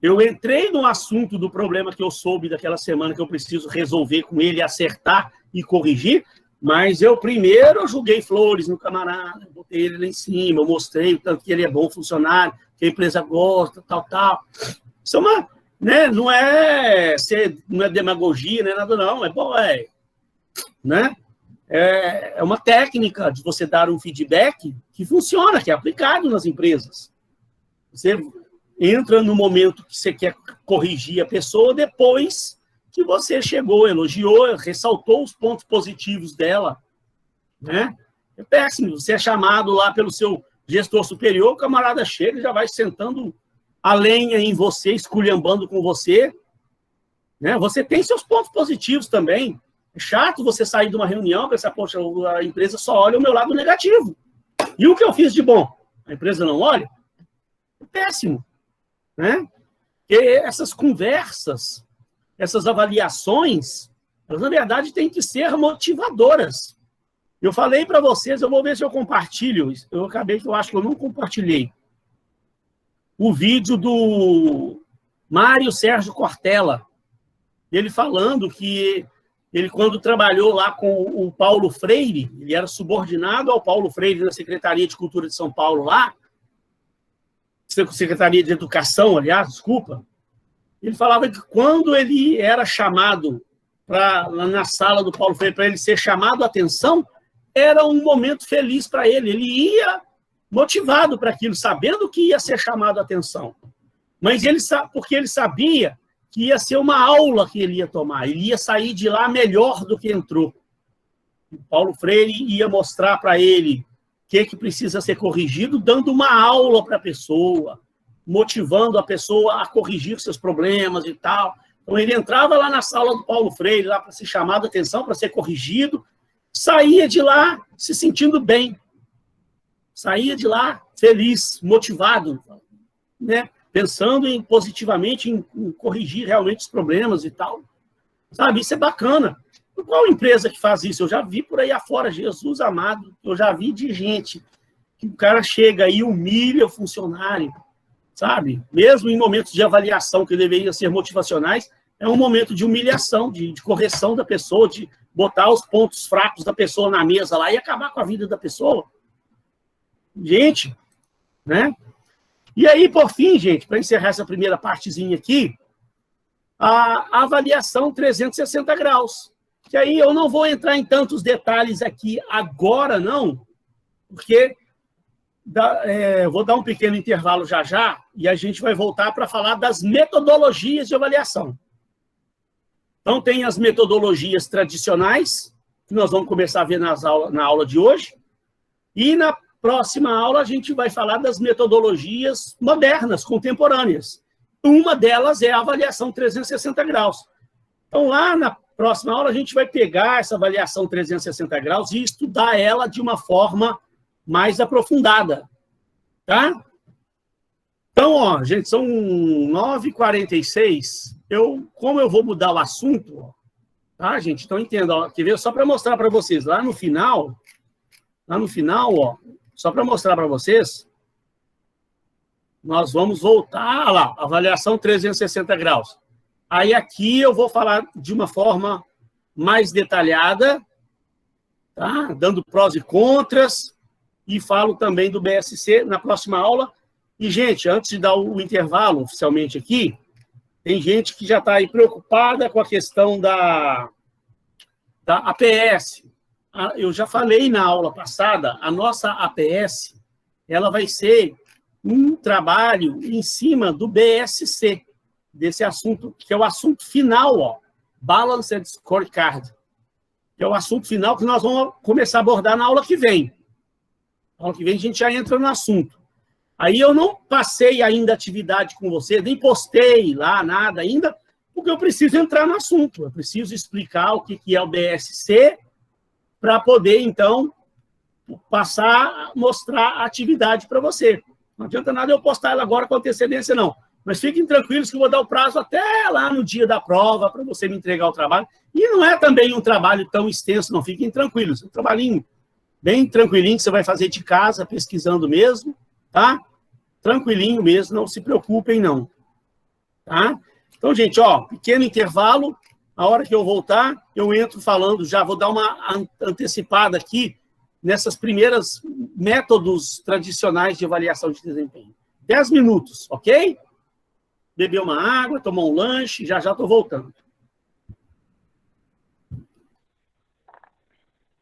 eu entrei no assunto do problema que eu soube daquela semana que eu preciso resolver com ele, acertar e corrigir, mas eu primeiro joguei flores no camarada, botei ele lá em cima, eu mostrei o tanto que ele é bom funcionário, que a empresa gosta, tal. Isso é uma, né, não é demagogia, não é nada não, é bom, né? É uma técnica de você dar um feedback que funciona, que é aplicado nas empresas. Você entra no momento que você quer corrigir a pessoa depois que você chegou, elogiou, ressaltou os pontos positivos dela, né? É péssimo. Você é chamado lá pelo seu gestor superior, o camarada chega e já vai sentando a lenha em você, esculhambando com você, né? Você tem seus pontos positivos também. É chato você sair de uma reunião e pensar, poxa, a empresa só olha o meu lado negativo. E o que eu fiz de bom? A empresa não olha? É péssimo, né? Porque essas conversas, essas avaliações, elas, na verdade, têm que ser motivadoras. Eu falei para vocês, eu vou ver se eu compartilho, eu acho que eu não compartilhei, o vídeo do Mário Sérgio Cortella, ele falando que ele, quando trabalhou lá com o Paulo Freire, ele era subordinado ao Paulo Freire na Secretaria de Cultura de São Paulo lá, Secretaria de Educação, aliás, desculpa, ele falava que quando ele era chamado na sala do Paulo Freire para ele ser chamado a atenção, era um momento feliz para ele. Ele ia motivado para aquilo, sabendo que ia ser chamado a atenção. Mas porque ele sabia que ia ser uma aula que ele ia tomar. Ele ia sair de lá melhor do que entrou. O Paulo Freire ia mostrar para ele o que precisa ser corrigido, dando uma aula para a pessoa, motivando a pessoa a corrigir seus problemas e tal. Então, ele entrava lá na sala do Paulo Freire, lá para ser chamado a atenção, para ser corrigido, saía de lá se sentindo bem, saía de lá feliz, motivado, né? Pensando positivamente em corrigir realmente os problemas e tal. Sabe, isso é bacana. Qual empresa que faz isso? Eu já vi por aí afora, Jesus amado, eu já vi de gente que o cara chega e humilha o funcionário, sabe? Mesmo em momentos de avaliação que deveriam ser motivacionais, é um momento de humilhação, de correção da pessoa, de botar os pontos fracos da pessoa na mesa lá e acabar com a vida da pessoa. Gente, né? E aí, por fim, gente, para encerrar essa primeira partezinha aqui, a avaliação 360 graus. Que aí eu não vou entrar em tantos detalhes aqui agora, não, porque vou dar um pequeno intervalo já, e a gente vai voltar para falar das metodologias de avaliação. Então, tem as metodologias tradicionais, que nós vamos começar a ver na aula de hoje, e na próxima aula a gente vai falar das metodologias modernas, contemporâneas. Uma delas é a avaliação 360 graus. Então, lá na próxima aula, a gente vai pegar essa avaliação 360 graus e estudar ela de uma forma mais aprofundada, tá? Então, ó, gente, são 9h46. Como eu vou mudar o assunto, ó, tá, gente? Então, entenda, ó, quer ver? Só para mostrar para vocês, lá no final, ó, só para mostrar para vocês, nós vamos voltar lá, avaliação 360 graus. Aí aqui eu vou falar de uma forma mais detalhada, tá? Dando prós e contras, e falo também do BSC na próxima aula. E, gente, antes de dar o intervalo oficialmente aqui, tem gente que já está aí preocupada com a questão da APS. Eu já falei na aula passada, a nossa APS, ela vai ser um trabalho em cima do BSC, desse assunto, que é o assunto final, ó, Balanced Scorecard, que é o assunto final que nós vamos começar a abordar na aula que vem. Na aula que vem a gente já entra no assunto. Aí eu não passei ainda atividade com você, nem postei lá nada ainda, porque eu preciso entrar no assunto, eu preciso explicar o que é o BSC, para poder, então, passar a mostrar a atividade para você. Não adianta nada eu postar ela agora com antecedência, não. Mas fiquem tranquilos que eu vou dar o prazo até lá no dia da prova para você me entregar o trabalho. E não é também um trabalho tão extenso, não. Fiquem tranquilos. É um trabalhinho bem tranquilinho que você vai fazer de casa, pesquisando mesmo, tá? Tranquilinho mesmo, não se preocupem, não. Tá? Então, gente, ó, pequeno intervalo. A hora que eu voltar, eu entro falando, já vou dar uma antecipada aqui nessas primeiras métodos tradicionais de avaliação de desempenho. 10 minutos, ok? Beber uma água, tomar um lanche, já estou voltando.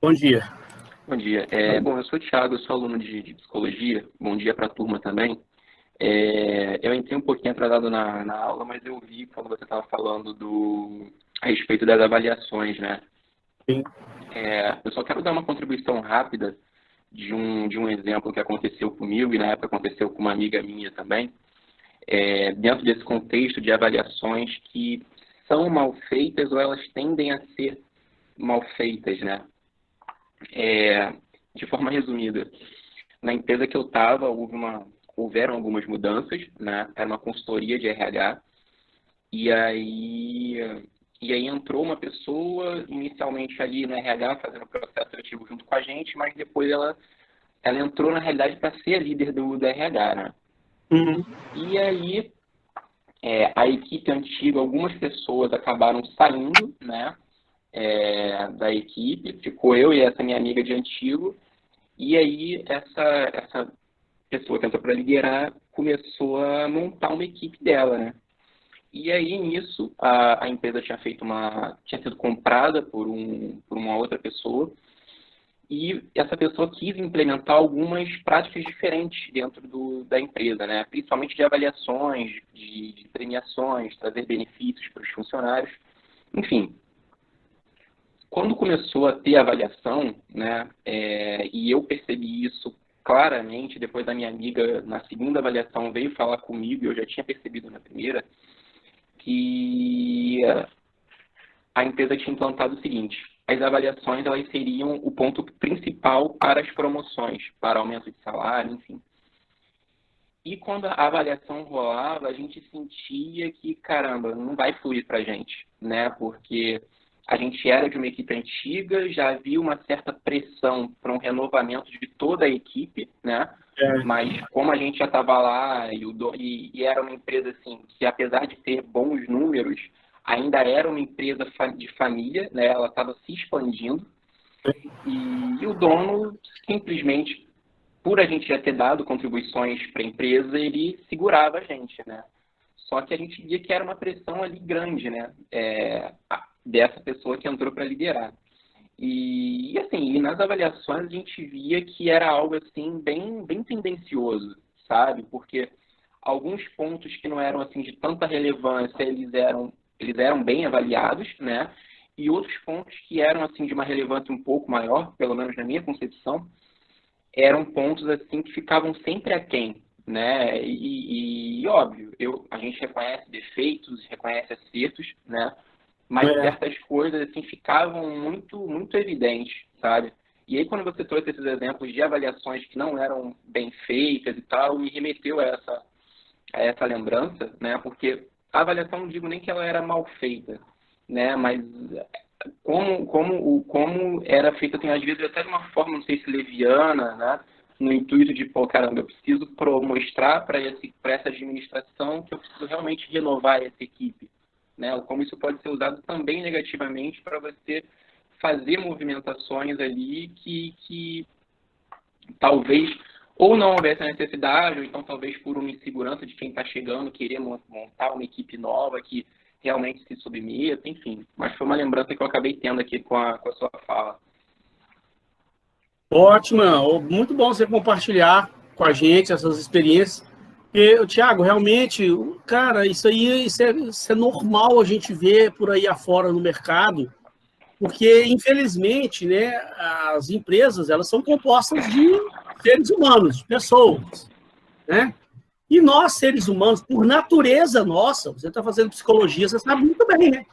Bom dia. Bom dia. Bom, eu sou o Thiago, eu sou aluno de psicologia. Bom dia para a turma também. Eu entrei um pouquinho atrasado na aula, mas eu vi quando você estava falando a respeito das avaliações, né? Sim. Eu só quero dar uma contribuição rápida de um exemplo que aconteceu comigo e na época aconteceu com uma amiga minha também, dentro desse contexto de avaliações que são mal feitas ou elas tendem a ser mal feitas, né? De forma resumida, na empresa que eu estava, houveram algumas mudanças, né? Era uma consultoria de RH, e aí entrou uma pessoa, inicialmente ali no RH, fazendo o processo seletivo junto com a gente, mas depois ela entrou, na realidade, para ser a líder do RH, né? Uhum. E aí, a equipe antiga, algumas pessoas acabaram saindo, né? Da equipe, ficou eu e essa minha amiga de antigo, e aí essa pessoa que entrou para liderar começou a montar uma equipe dela, né? E aí, nisso, a empresa tinha sido comprada por uma outra pessoa, e essa pessoa quis implementar algumas práticas diferentes dentro da empresa, né? Principalmente de avaliações, de premiações, trazer benefícios para os funcionários, enfim. Quando começou a ter avaliação, né, e eu percebi isso claramente, depois da minha amiga, na segunda avaliação, veio falar comigo, e eu já tinha percebido na primeira, que a empresa tinha implantado o seguinte: as avaliações elas seriam o ponto principal para as promoções, para aumento de salário, enfim. E quando a avaliação rolava, a gente sentia que, caramba, não vai fluir para a gente, né? Porque a gente era de uma equipe antiga, já havia uma certa pressão para um renovamento de toda a equipe, né? Mas como a gente já estava lá e era uma empresa assim, que apesar de ter bons números, ainda era uma empresa de família, né? Ela estava se expandindo e o dono simplesmente, por a gente já ter dado contribuições para a empresa, ele segurava a gente, né? Só que a gente via que era uma pressão ali grande, né? Dessa pessoa que entrou para liderar. E assim, nas avaliações a gente via que era algo assim bem tendencioso, sabe? Porque alguns pontos que não eram assim de tanta relevância, eles eram bem avaliados, né? E outros pontos que eram assim de uma relevância um pouco maior, pelo menos na minha concepção, eram pontos assim que ficavam sempre aquém, né? E óbvio, a gente reconhece defeitos, reconhece acertos, né? Mas certas coisas assim ficavam muito evidentes, sabe? E aí quando você trouxe esses exemplos de avaliações que não eram bem feitas e tal, me remeteu a essa lembrança, né? Porque a avaliação, não digo nem que ela era mal feita, né? Mas como era feita, assim, às vezes até de uma forma, não sei se leviana, né? No intuito de, pô, caramba, eu preciso mostrar para essa administração que eu preciso realmente renovar essa equipe, né? Como isso pode ser usado também negativamente para você fazer movimentações ali que talvez ou não houvesse a necessidade, ou então talvez por uma insegurança de quem está chegando, querer montar uma equipe nova que realmente se submeta, enfim. Mas foi uma lembrança que eu acabei tendo aqui com a sua fala. Ótima, muito bom você compartilhar com a gente essas experiências. Porque, Thiago, realmente, cara, isso é normal a gente ver por aí afora no mercado, porque, infelizmente, né, as empresas, elas são compostas de seres humanos, de pessoas, né? E nós, seres humanos, por natureza nossa, você está fazendo psicologia, você sabe muito bem, né?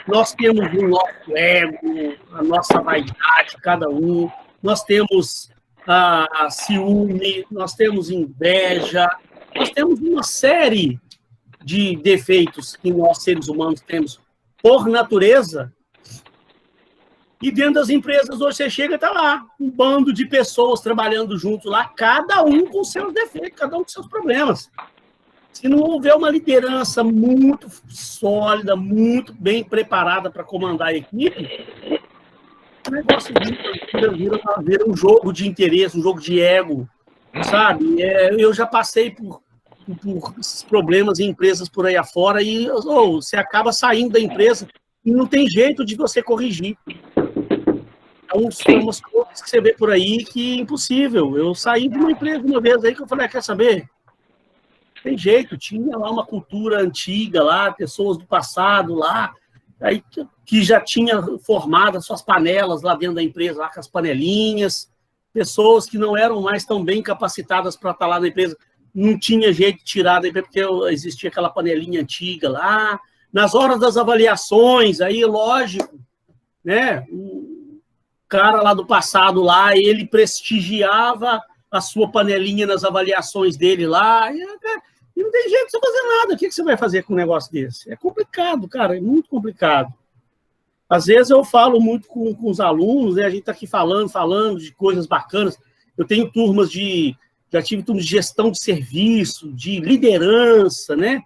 Nós temos o nosso ego, a nossa vaidade, cada um, nós temos a ciúme, nós temos inveja, nós temos uma série de defeitos que nós, seres humanos, temos por natureza. E dentro das empresas, hoje você chega e está lá, um bando de pessoas trabalhando junto lá, cada um com seus defeitos, cada um com seus problemas. Se não houver uma liderança muito sólida, muito bem preparada para comandar a equipe, o negócio vira um jogo de interesse, um jogo de ego, sabe? Eu já passei por esses problemas em empresas por aí afora e você acaba saindo da empresa e não tem jeito de você corrigir. Então, são umas coisas que você vê por aí que é impossível. Eu saí de uma empresa uma vez aí que eu falei, quer saber? Tem jeito, tinha lá uma cultura antiga lá, pessoas do passado lá, aí, que já tinha formado as suas panelas lá dentro da empresa, lá com as panelinhas, pessoas que não eram mais tão bem capacitadas para estar lá na empresa, não tinha jeito de tirar da empresa, porque existia aquela panelinha antiga lá. Nas horas das avaliações, aí, lógico, né, o cara lá do passado lá, ele prestigiava a sua panelinha nas avaliações dele lá, e não tem jeito de você fazer nada. O que você vai fazer com um negócio desse? É complicado, cara, é muito complicado. Às vezes eu falo muito com os alunos, né? A gente está aqui falando de coisas bacanas. Eu tenho já tive turmas de gestão de serviço, de liderança, né?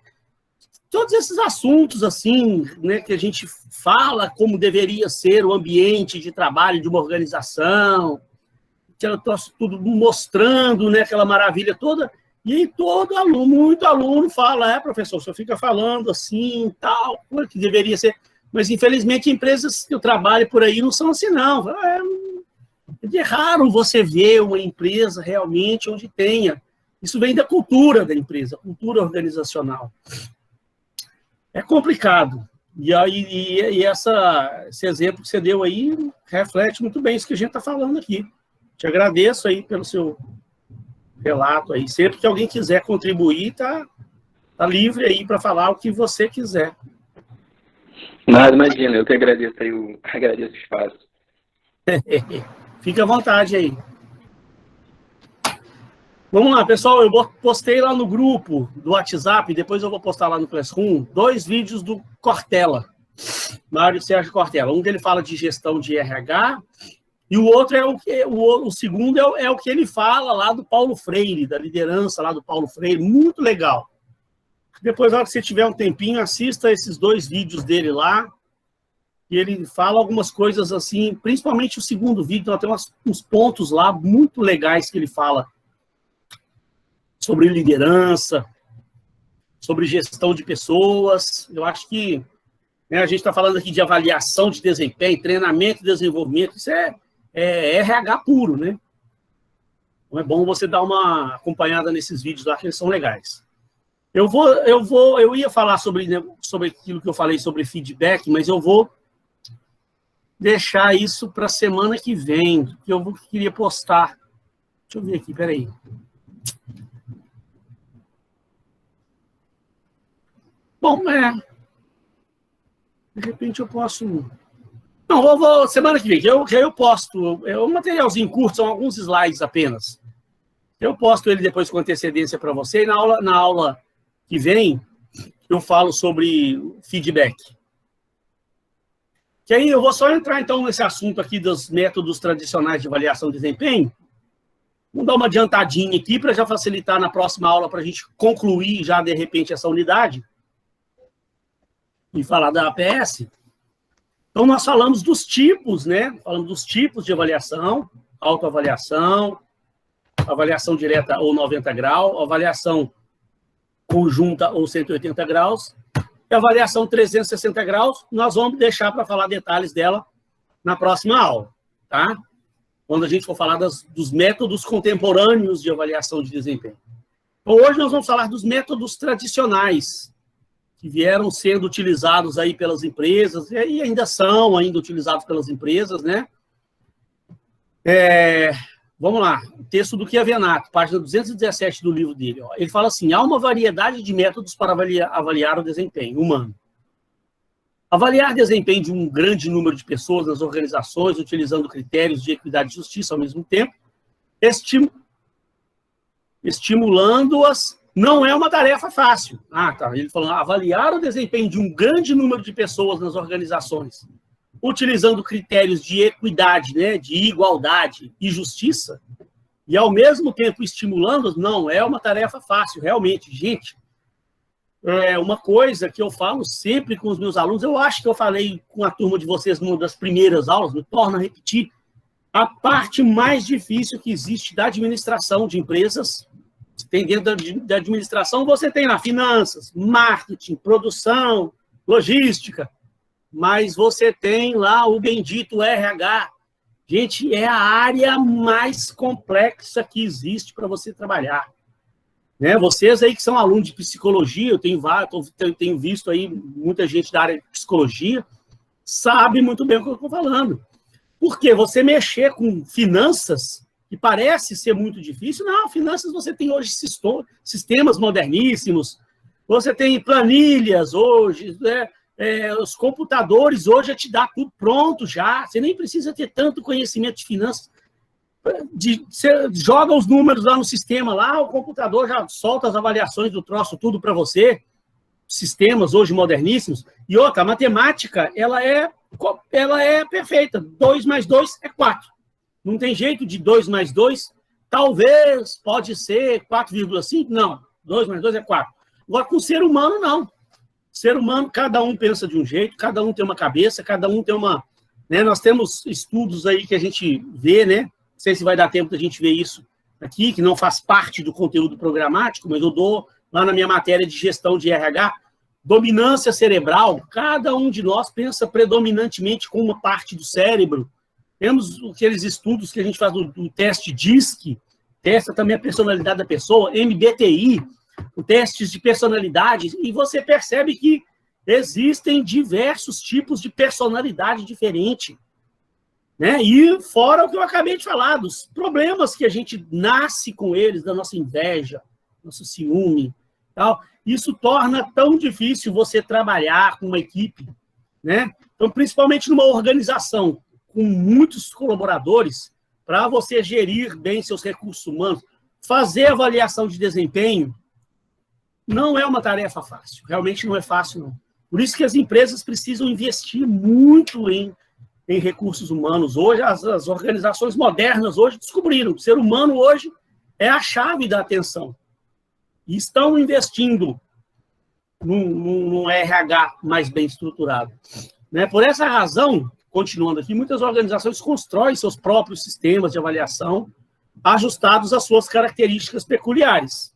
Todos esses assuntos, assim, né, que a gente fala como deveria ser o ambiente de trabalho de uma organização, que ela está tudo mostrando, né, aquela maravilha toda, e aí muito aluno fala, professor, o senhor fica falando assim, tal, que deveria ser, mas infelizmente empresas que eu trabalho por aí não são assim, não. É raro você ver uma empresa realmente onde tenha, isso vem da cultura da empresa, cultura organizacional. É complicado. E esse exemplo que você deu aí reflete muito bem isso que a gente está falando aqui. Te agradeço aí pelo seu relato aí. Sempre que alguém quiser contribuir, tá livre aí para falar o que você quiser. Nada, imagina. Eu que agradeço aí, agradeço o espaço. Fica à vontade aí. Vamos lá, pessoal, eu postei lá no grupo do WhatsApp, depois eu vou postar lá no Classroom, 2 vídeos do Cortella, Mário Sérgio Cortella. Um que ele fala de gestão de RH E o outro é o segundo é o que ele fala lá do Paulo Freire, da liderança lá do Paulo Freire, muito legal. Depois, na hora que você tiver um tempinho, assista esses 2 vídeos dele lá, e ele fala algumas coisas assim, principalmente o segundo vídeo, tem uns pontos lá muito legais que ele fala sobre liderança, sobre gestão de pessoas. Eu acho que, né, a gente está falando aqui de avaliação de desempenho, treinamento e desenvolvimento, isso é RH puro, né? Então é bom você dar uma acompanhada nesses vídeos lá, que eles são legais. Eu ia falar sobre aquilo que eu falei sobre feedback, mas eu vou deixar isso para a semana que vem, que eu queria postar. Deixa eu ver aqui, peraí. Bom, de repente eu posso... Não, vou semana que vem, eu posto, é um materialzinho curto, são alguns slides apenas. Eu posto ele depois com antecedência para você, e na aula que vem eu falo sobre feedback. Que aí eu vou só entrar então nesse assunto aqui dos métodos tradicionais de avaliação de desempenho. Vamos dar uma adiantadinha aqui para já facilitar na próxima aula para a gente concluir já de repente essa unidade e falar da APS. Então, nós falamos dos tipos, né? Falamos dos tipos de avaliação, autoavaliação, avaliação direta ou 90 graus, avaliação conjunta ou 180 graus, e avaliação 360 graus, nós vamos deixar para falar detalhes dela na próxima aula, tá? Quando a gente for falar dos métodos contemporâneos de avaliação de desempenho. Então, hoje nós vamos falar dos métodos tradicionais, que vieram sendo utilizados aí pelas empresas, e ainda são utilizados pelas empresas, né? Vamos lá, o texto do Chiavenato, página 217 do livro dele. Ó. Ele fala assim, há uma variedade de métodos para avaliar o desempenho humano. Avaliar desempenho de um grande número de pessoas nas organizações, utilizando critérios de equidade e justiça ao mesmo tempo, estimulando-as, não é uma tarefa fácil. Tá. Ele falou, avaliar o desempenho de um grande número de pessoas nas organizações, utilizando critérios de equidade, né, de igualdade e justiça, e ao mesmo tempo estimulando, não é uma tarefa fácil, realmente. Gente, é uma coisa que eu falo sempre com os meus alunos, eu acho que eu falei com a turma de vocês numa das primeiras aulas, me torno a repetir, a parte mais difícil que existe da administração de empresas. Você tem dentro da administração, você tem lá finanças, marketing, produção, logística, mas você tem lá o bendito RH. Gente, é a área mais complexa que existe para você trabalhar. Né? Vocês aí que são alunos de psicologia, eu tenho visto aí muita gente da área de psicologia, sabe muito bem o que eu estou falando. Porque você mexer com finanças, que parece ser muito difícil, não, finanças você tem hoje sistemas moderníssimos, você tem planilhas hoje, né? Os computadores hoje já te dá tudo pronto já, você nem precisa ter tanto conhecimento de finanças, você joga os números lá no sistema, lá o computador já solta as avaliações do troço, tudo para você, sistemas hoje moderníssimos, e outra, a matemática, ela é perfeita, 2 mais 2 é 4. Não tem jeito de 2 mais 2, talvez, pode ser 4,5, não, 2 mais 2 é 4. Agora, com o ser humano, não. Ser humano, cada um pensa de um jeito, cada um tem uma cabeça, cada um tem uma... Né, nós temos estudos aí que a gente vê, né? Não sei se vai dar tempo da gente ver isso aqui, que não faz parte do conteúdo programático, mas eu dou lá na minha matéria de gestão de RH, dominância cerebral, cada um de nós pensa predominantemente com uma parte do cérebro. Temos aqueles estudos que a gente faz do teste DISC, testa também a personalidade da pessoa, MBTI, o testes de personalidade, e você percebe que existem diversos tipos de personalidade diferente. Né? E fora o que eu acabei de falar, dos problemas que a gente nasce com eles, da nossa inveja, nosso ciúme, tal. Isso torna tão difícil você trabalhar com uma equipe, né? Então, principalmente numa organização com muitos colaboradores, para você gerir bem seus recursos humanos, fazer avaliação de desempenho, não é uma tarefa fácil. Realmente não é fácil, não. Por isso que as empresas precisam investir muito em em recursos humanos. Hoje, as organizações modernas hoje descobriram que o ser humano hoje é a chave da atenção. E estão investindo num RH mais bem estruturado. Né? Por essa razão, continuando aqui, muitas organizações constroem seus próprios sistemas de avaliação ajustados às suas características peculiares.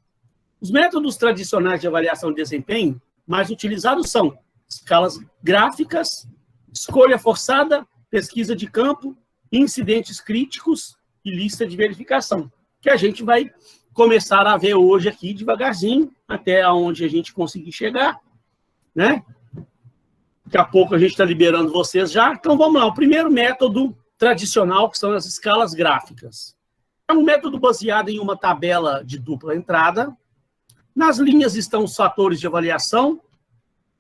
Os métodos tradicionais de avaliação de desempenho mais utilizados são escalas gráficas, escolha forçada, pesquisa de campo, incidentes críticos e lista de verificação, que a gente vai começar a ver hoje aqui devagarzinho, até onde a gente conseguir chegar, né? Daqui a pouco a gente está liberando vocês já. Então, vamos lá. O primeiro método tradicional, que são as escalas gráficas. É um método baseado em uma tabela de dupla entrada. Nas linhas estão os fatores de avaliação.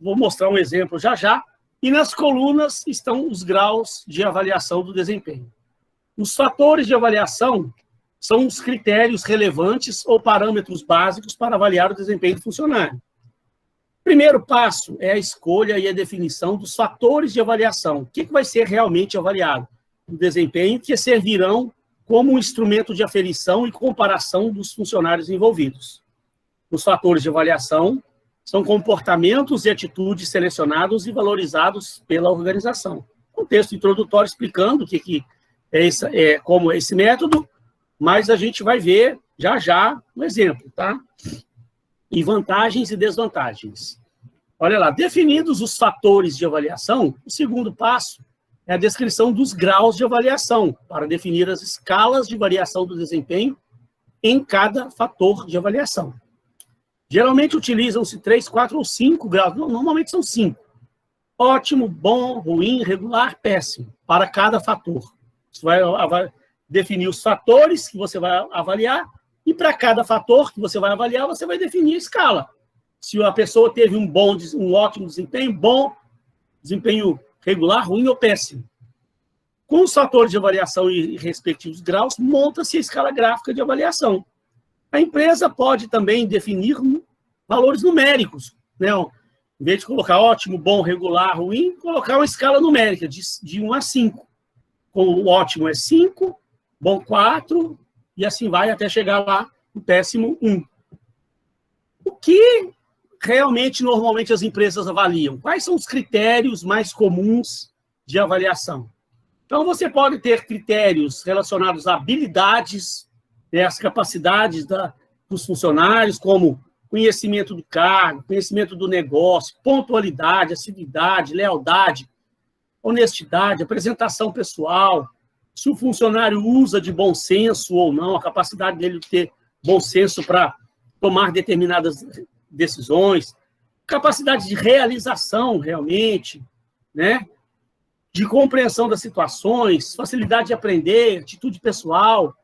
Vou mostrar um exemplo já já. E nas colunas estão os graus de avaliação do desempenho. Os fatores de avaliação são os critérios relevantes ou parâmetros básicos para avaliar o desempenho do funcionário. O primeiro passo é a escolha e a definição dos fatores de avaliação. O que vai ser realmente avaliado? O desempenho, que servirão como um instrumento de aferição e comparação dos funcionários envolvidos. Os fatores de avaliação são comportamentos e atitudes selecionados e valorizados pela organização. Um texto introdutório explicando o que é como é esse método, mas a gente vai ver já já um exemplo, tá? E vantagens e desvantagens. Olha lá, definidos os fatores de avaliação, o segundo passo é a descrição dos graus de avaliação, para definir as escalas de variação do desempenho em cada fator de avaliação. Geralmente utilizam-se 3, 4 ou 5 graus, normalmente são 5. Ótimo, bom, ruim, regular, péssimo, para cada fator. Você vai definir os fatores que você vai avaliar, e para cada fator que você vai avaliar, você vai definir a escala. Se a pessoa teve um ótimo desempenho, bom, desempenho regular, ruim ou péssimo. Com os fatores de avaliação e respectivos graus, monta-se a escala gráfica de avaliação. A empresa pode também definir valores numéricos, né? Em vez de colocar ótimo, bom, regular, ruim, colocar uma escala numérica de 1 a 5. O ótimo é 5, bom 4, e assim vai até chegar lá no péssimo 1. O que realmente, normalmente, as empresas avaliam? Quais são os critérios mais comuns de avaliação? Então, você pode ter critérios relacionados a habilidades, né, as capacidades dos funcionários, como conhecimento do cargo, conhecimento do negócio, pontualidade, assiduidade, lealdade, honestidade, apresentação pessoal, se o funcionário usa de bom senso ou não, a capacidade dele de ter bom senso para tomar determinadas decisões, capacidade de realização, realmente, né? De compreensão das situações, facilidade de aprender, atitude pessoal.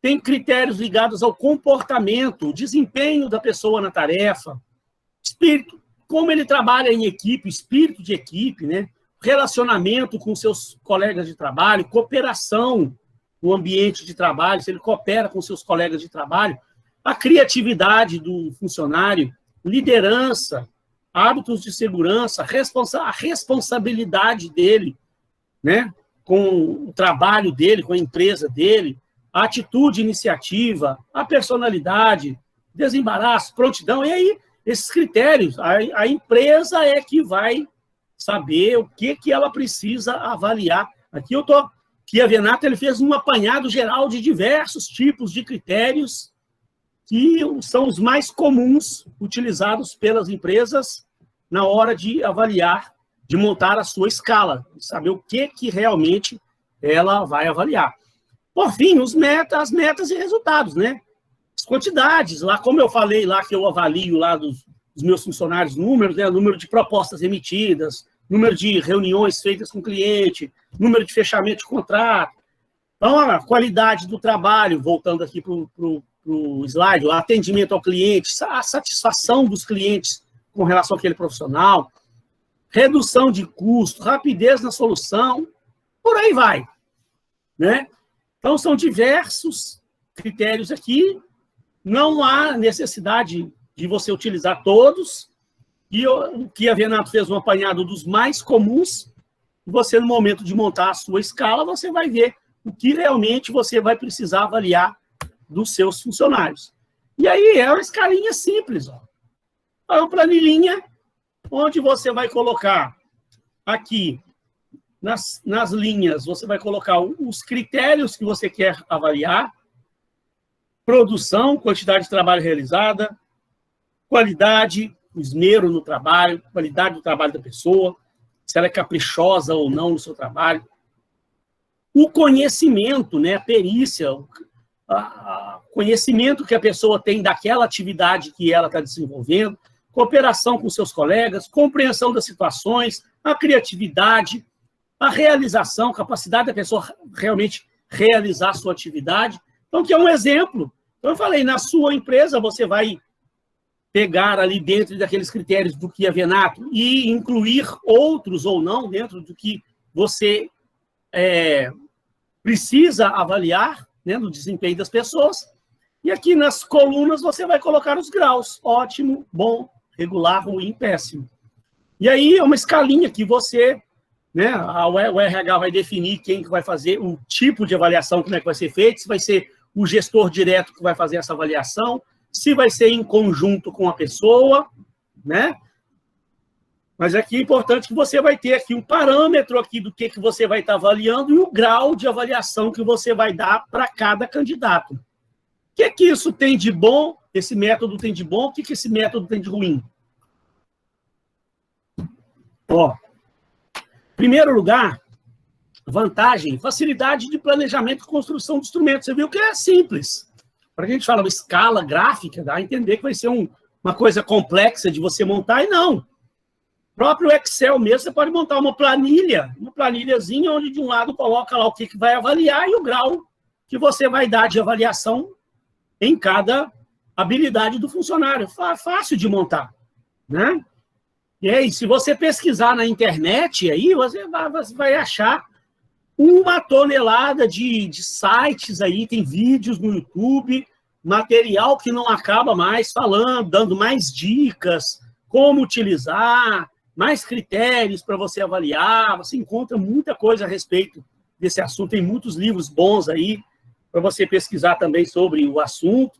Tem critérios ligados ao comportamento, o desempenho da pessoa na tarefa, espírito, como ele trabalha em equipe, espírito de equipe, né? Relacionamento com seus colegas de trabalho, cooperação no ambiente de trabalho, se ele coopera com seus colegas de trabalho, a criatividade do funcionário, liderança, hábitos de segurança, a responsabilidade dele, né, com o trabalho dele, com a empresa dele, a atitude, iniciativa, a personalidade, desembaraço, prontidão, e aí, esses critérios, a empresa é que vai saber o que ela precisa avaliar. Aqui a Venato, ele fez um apanhado geral de diversos tipos de critérios que são os mais comuns utilizados pelas empresas na hora de avaliar, de montar a sua escala, saber o que realmente ela vai avaliar. Por fim, as metas e resultados, né? As quantidades, lá como eu falei lá que eu avalio lá dos meus funcionários números, né? Número de propostas emitidas, número de reuniões feitas com o cliente, número de fechamento de contrato. Então, a qualidade do trabalho, voltando aqui para o slide, o atendimento ao cliente, a satisfação dos clientes com relação àquele profissional, redução de custo, rapidez na solução, por aí vai, né? Então, são diversos critérios aqui, não há necessidade de você utilizar todos, e o que a Venato fez um apanhado dos mais comuns, Você, no momento de montar a sua escala, você vai ver o que realmente você vai precisar avaliar dos seus funcionários. E aí é uma escalinha simples, ó. É uma planilhinha onde você vai colocar aqui, nas linhas, você vai colocar os critérios que você quer avaliar: produção, quantidade de trabalho realizada, qualidade, o esmero no trabalho, qualidade do trabalho da pessoa, se ela é caprichosa ou não no seu trabalho, o conhecimento, né, a perícia, o conhecimento que a pessoa tem daquela atividade que ela está desenvolvendo, cooperação com seus colegas, compreensão das situações, a criatividade, a realização, capacidade da pessoa realmente realizar a sua atividade. Então, que é um exemplo. Então, eu falei, na sua empresa, você vai pegar ali dentro daqueles critérios do que é Venato e incluir outros ou não dentro do que você precisa avaliar, né, no desempenho das pessoas. E aqui nas colunas você vai colocar os graus: ótimo, bom, regular, ruim, péssimo. E aí é uma escalinha que você, né, o RH vai definir quem que vai fazer, o tipo de avaliação, como é que vai ser feito, se vai ser o gestor direto que vai fazer essa avaliação, se vai ser em conjunto com a pessoa, né? Mas aqui é importante que você vai ter aqui um parâmetro aqui do que você vai estar avaliando e o grau de avaliação que você vai dar para cada candidato. O que isso tem de bom, esse método tem de bom, o que esse método tem de ruim? Ó, em primeiro lugar, vantagem, facilidade de planejamento e construção de instrumentos. Você viu que é simples. Para a gente falar uma escala gráfica, dá a entender que vai ser uma coisa complexa de você montar, e não. O próprio Excel mesmo, você pode montar uma planilhazinha, onde de um lado coloca lá o que vai avaliar e o grau que você vai dar de avaliação em cada habilidade do funcionário. Fácil de montar, né? E aí, se você pesquisar na internet, aí você vai achar uma tonelada de sites aí, tem vídeos no YouTube, material que não acaba mais, falando, dando mais dicas, como utilizar, mais critérios para você avaliar. Você encontra muita coisa a respeito desse assunto, tem muitos livros bons aí para você pesquisar também sobre o assunto.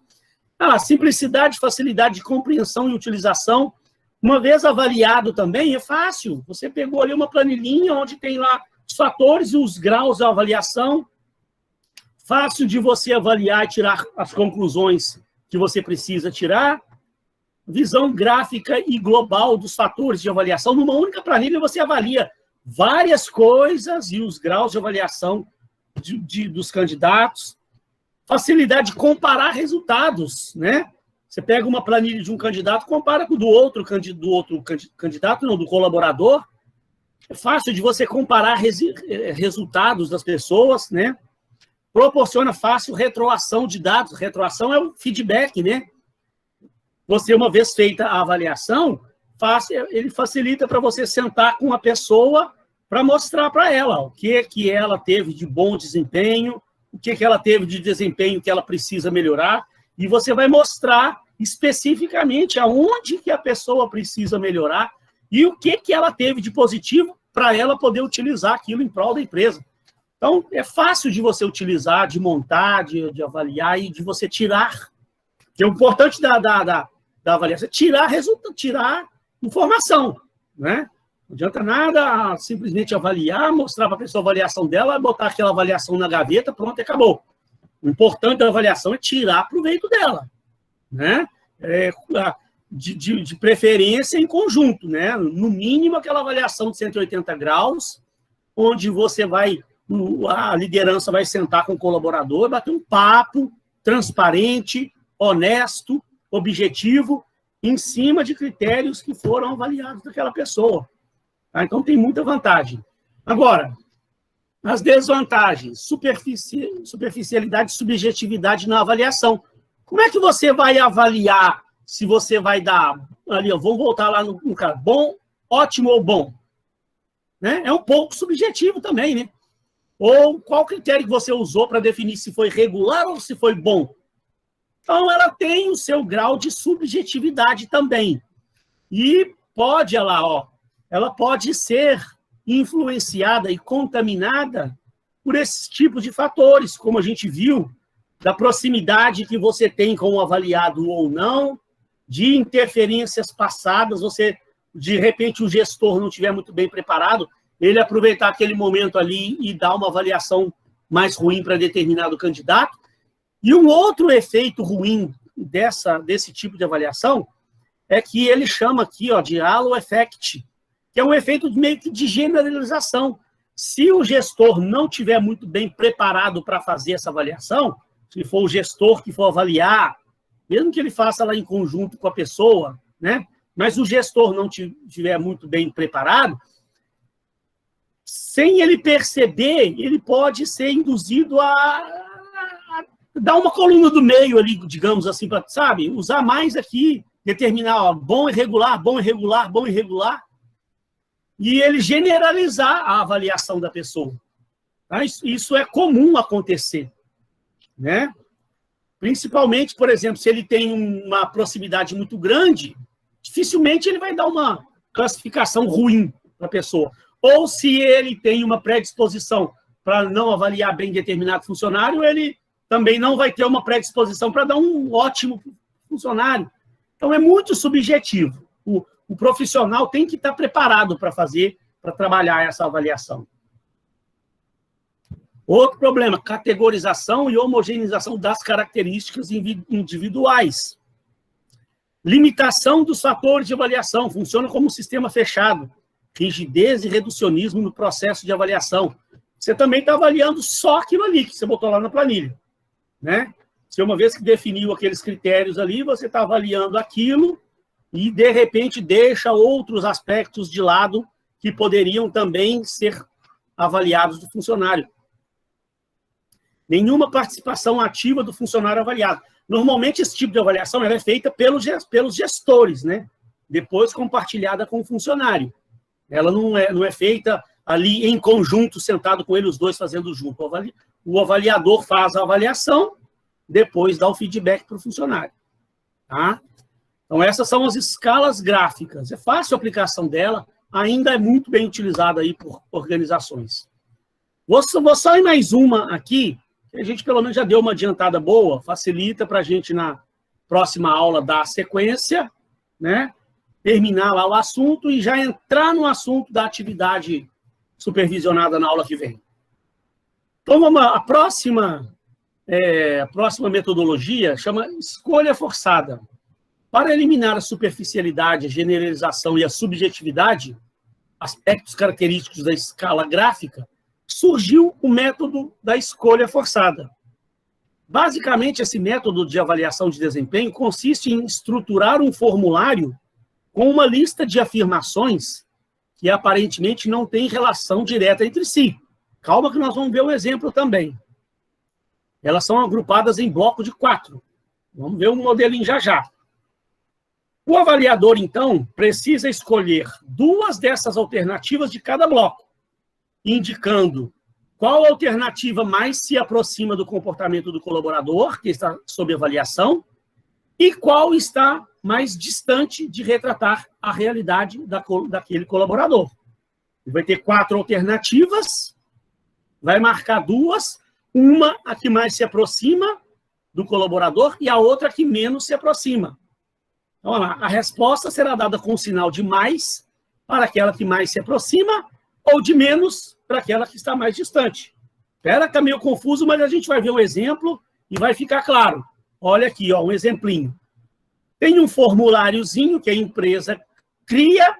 Simplicidade, facilidade de compreensão e utilização. Uma vez avaliado também, é fácil. Você pegou ali uma planilhinha onde tem lá os fatores e os graus da avaliação. Fácil de você avaliar e tirar as conclusões que você precisa tirar. Visão gráfica e global dos fatores de avaliação. Numa única planilha você avalia várias coisas e os graus de avaliação dos candidatos. Facilidade de comparar resultados, né? Você pega uma planilha de um candidato, compara com do outro candidato, não, do colaborador. É fácil de você comparar resultados das pessoas, né? Proporciona fácil retroação de dados. Retroação é o feedback, né? Você, uma vez feita a avaliação, ele facilita para você sentar com a pessoa para mostrar para ela o que ela teve de bom desempenho, o que ela teve de desempenho que ela precisa melhorar, e você vai mostrar especificamente aonde que a pessoa precisa melhorar e o que ela teve de positivo para ela poder utilizar aquilo em prol da empresa. Então, é fácil de você utilizar, de montar, de avaliar e de você tirar. Que é o importante da avaliação é tirar informação, né? Não adianta nada simplesmente avaliar, mostrar para a pessoa a avaliação dela, botar aquela avaliação na gaveta, pronto, acabou. O importante da avaliação é tirar proveito dela, né? De preferência em conjunto, né? No mínimo aquela avaliação de 180 graus, onde você a liderança vai sentar com o colaborador, bater um papo transparente, honesto, objetivo, em cima de critérios que foram avaliados daquela pessoa. Tá? Então, tem muita vantagem. Agora, as desvantagens: superficialidade e subjetividade na avaliação. Como é que você vai avaliar se você vai dar... ali, vamos voltar lá no cara. Bom, ótimo ou bom? Né? É um pouco subjetivo também, né? Ou qual critério que você usou para definir se foi regular ou se foi bom? Então, ela tem o seu grau de subjetividade também. E ela pode ser influenciada e contaminada por esses tipos de fatores, como a gente viu, da proximidade que você tem com o avaliado ou não, de interferências passadas, você, de repente, o gestor não estiver muito bem preparado, ele aproveitar aquele momento ali e dar uma avaliação mais ruim para determinado candidato. E um outro efeito ruim desse tipo de avaliação é que ele chama aqui de halo effect, que é um efeito meio que de generalização. Se o gestor não tiver muito bem preparado para fazer essa avaliação, se for o gestor que for avaliar, mesmo que ele faça lá em conjunto com a pessoa, né? Mas o gestor não tiver muito bem preparado, sem ele perceber, ele pode ser induzido a dar uma coluna do meio ali, digamos assim, para, sabe, usar mais aqui, determinar bom e regular, bom e regular, bom e regular, e ele generalizar a avaliação da pessoa. Tá? Isso é comum acontecer, né? Principalmente, por exemplo, se ele tem uma proximidade muito grande, dificilmente ele vai dar uma classificação ruim para a pessoa. Ou se ele tem uma predisposição para não avaliar bem determinado funcionário, ele também não vai ter uma predisposição para dar um ótimo funcionário. Então, é muito subjetivo. O profissional tem que estar preparado para trabalhar essa avaliação. Outro problema, categorização e homogeneização das características individuais. Limitação dos fatores de avaliação, funciona como um sistema fechado. Rigidez e reducionismo no processo de avaliação. Você também está avaliando só aquilo ali que você botou lá na planilha, né? Se uma vez que definiu aqueles critérios ali, você está avaliando aquilo e, de repente, deixa outros aspectos de lado que poderiam também ser avaliados do funcionário. Nenhuma participação ativa do funcionário avaliado. Normalmente, esse tipo de avaliação ela é feita pelos gestores, né? Depois compartilhada com o funcionário. Ela não é feita ali em conjunto, sentado com ele, os dois fazendo junto. O avaliador faz a avaliação, depois dá o feedback para o funcionário. Tá? Então, essas são as escalas gráficas. É fácil a aplicação dela, ainda é muito bem utilizada aí por organizações. Vou só em mais uma aqui, que a gente pelo menos já deu uma adiantada boa, facilita para a gente na próxima aula dar sequência, né? Terminar lá o assunto e já entrar no assunto da atividade supervisionada na aula que vem. Então, a próxima metodologia chama escolha forçada. Para eliminar a superficialidade, a generalização e a subjetividade, aspectos característicos da escala gráfica, surgiu o método da escolha forçada. Basicamente, esse método de avaliação de desempenho consiste em estruturar um formulário com uma lista de afirmações que aparentemente não tem relação direta entre si. Calma que nós vamos ver um exemplo também. Elas são agrupadas em bloco de 4. Vamos ver um modelinho já. O avaliador, então, precisa escolher 2 dessas alternativas de cada bloco, indicando qual alternativa mais se aproxima do comportamento do colaborador, que está sob avaliação, e qual está mais distante de retratar a realidade daquele colaborador. Ele vai ter 4 alternativas, vai marcar 2, uma a que mais se aproxima do colaborador e a outra a que menos se aproxima. Então, olha lá, a resposta será dada com um sinal de mais para aquela que mais se aproxima ou de menos para aquela que está mais distante. Espera, está meio confuso, mas a gente vai ver um exemplo e vai ficar claro. Olha aqui, um exemplinho. Tem um formuláriozinho que a empresa cria,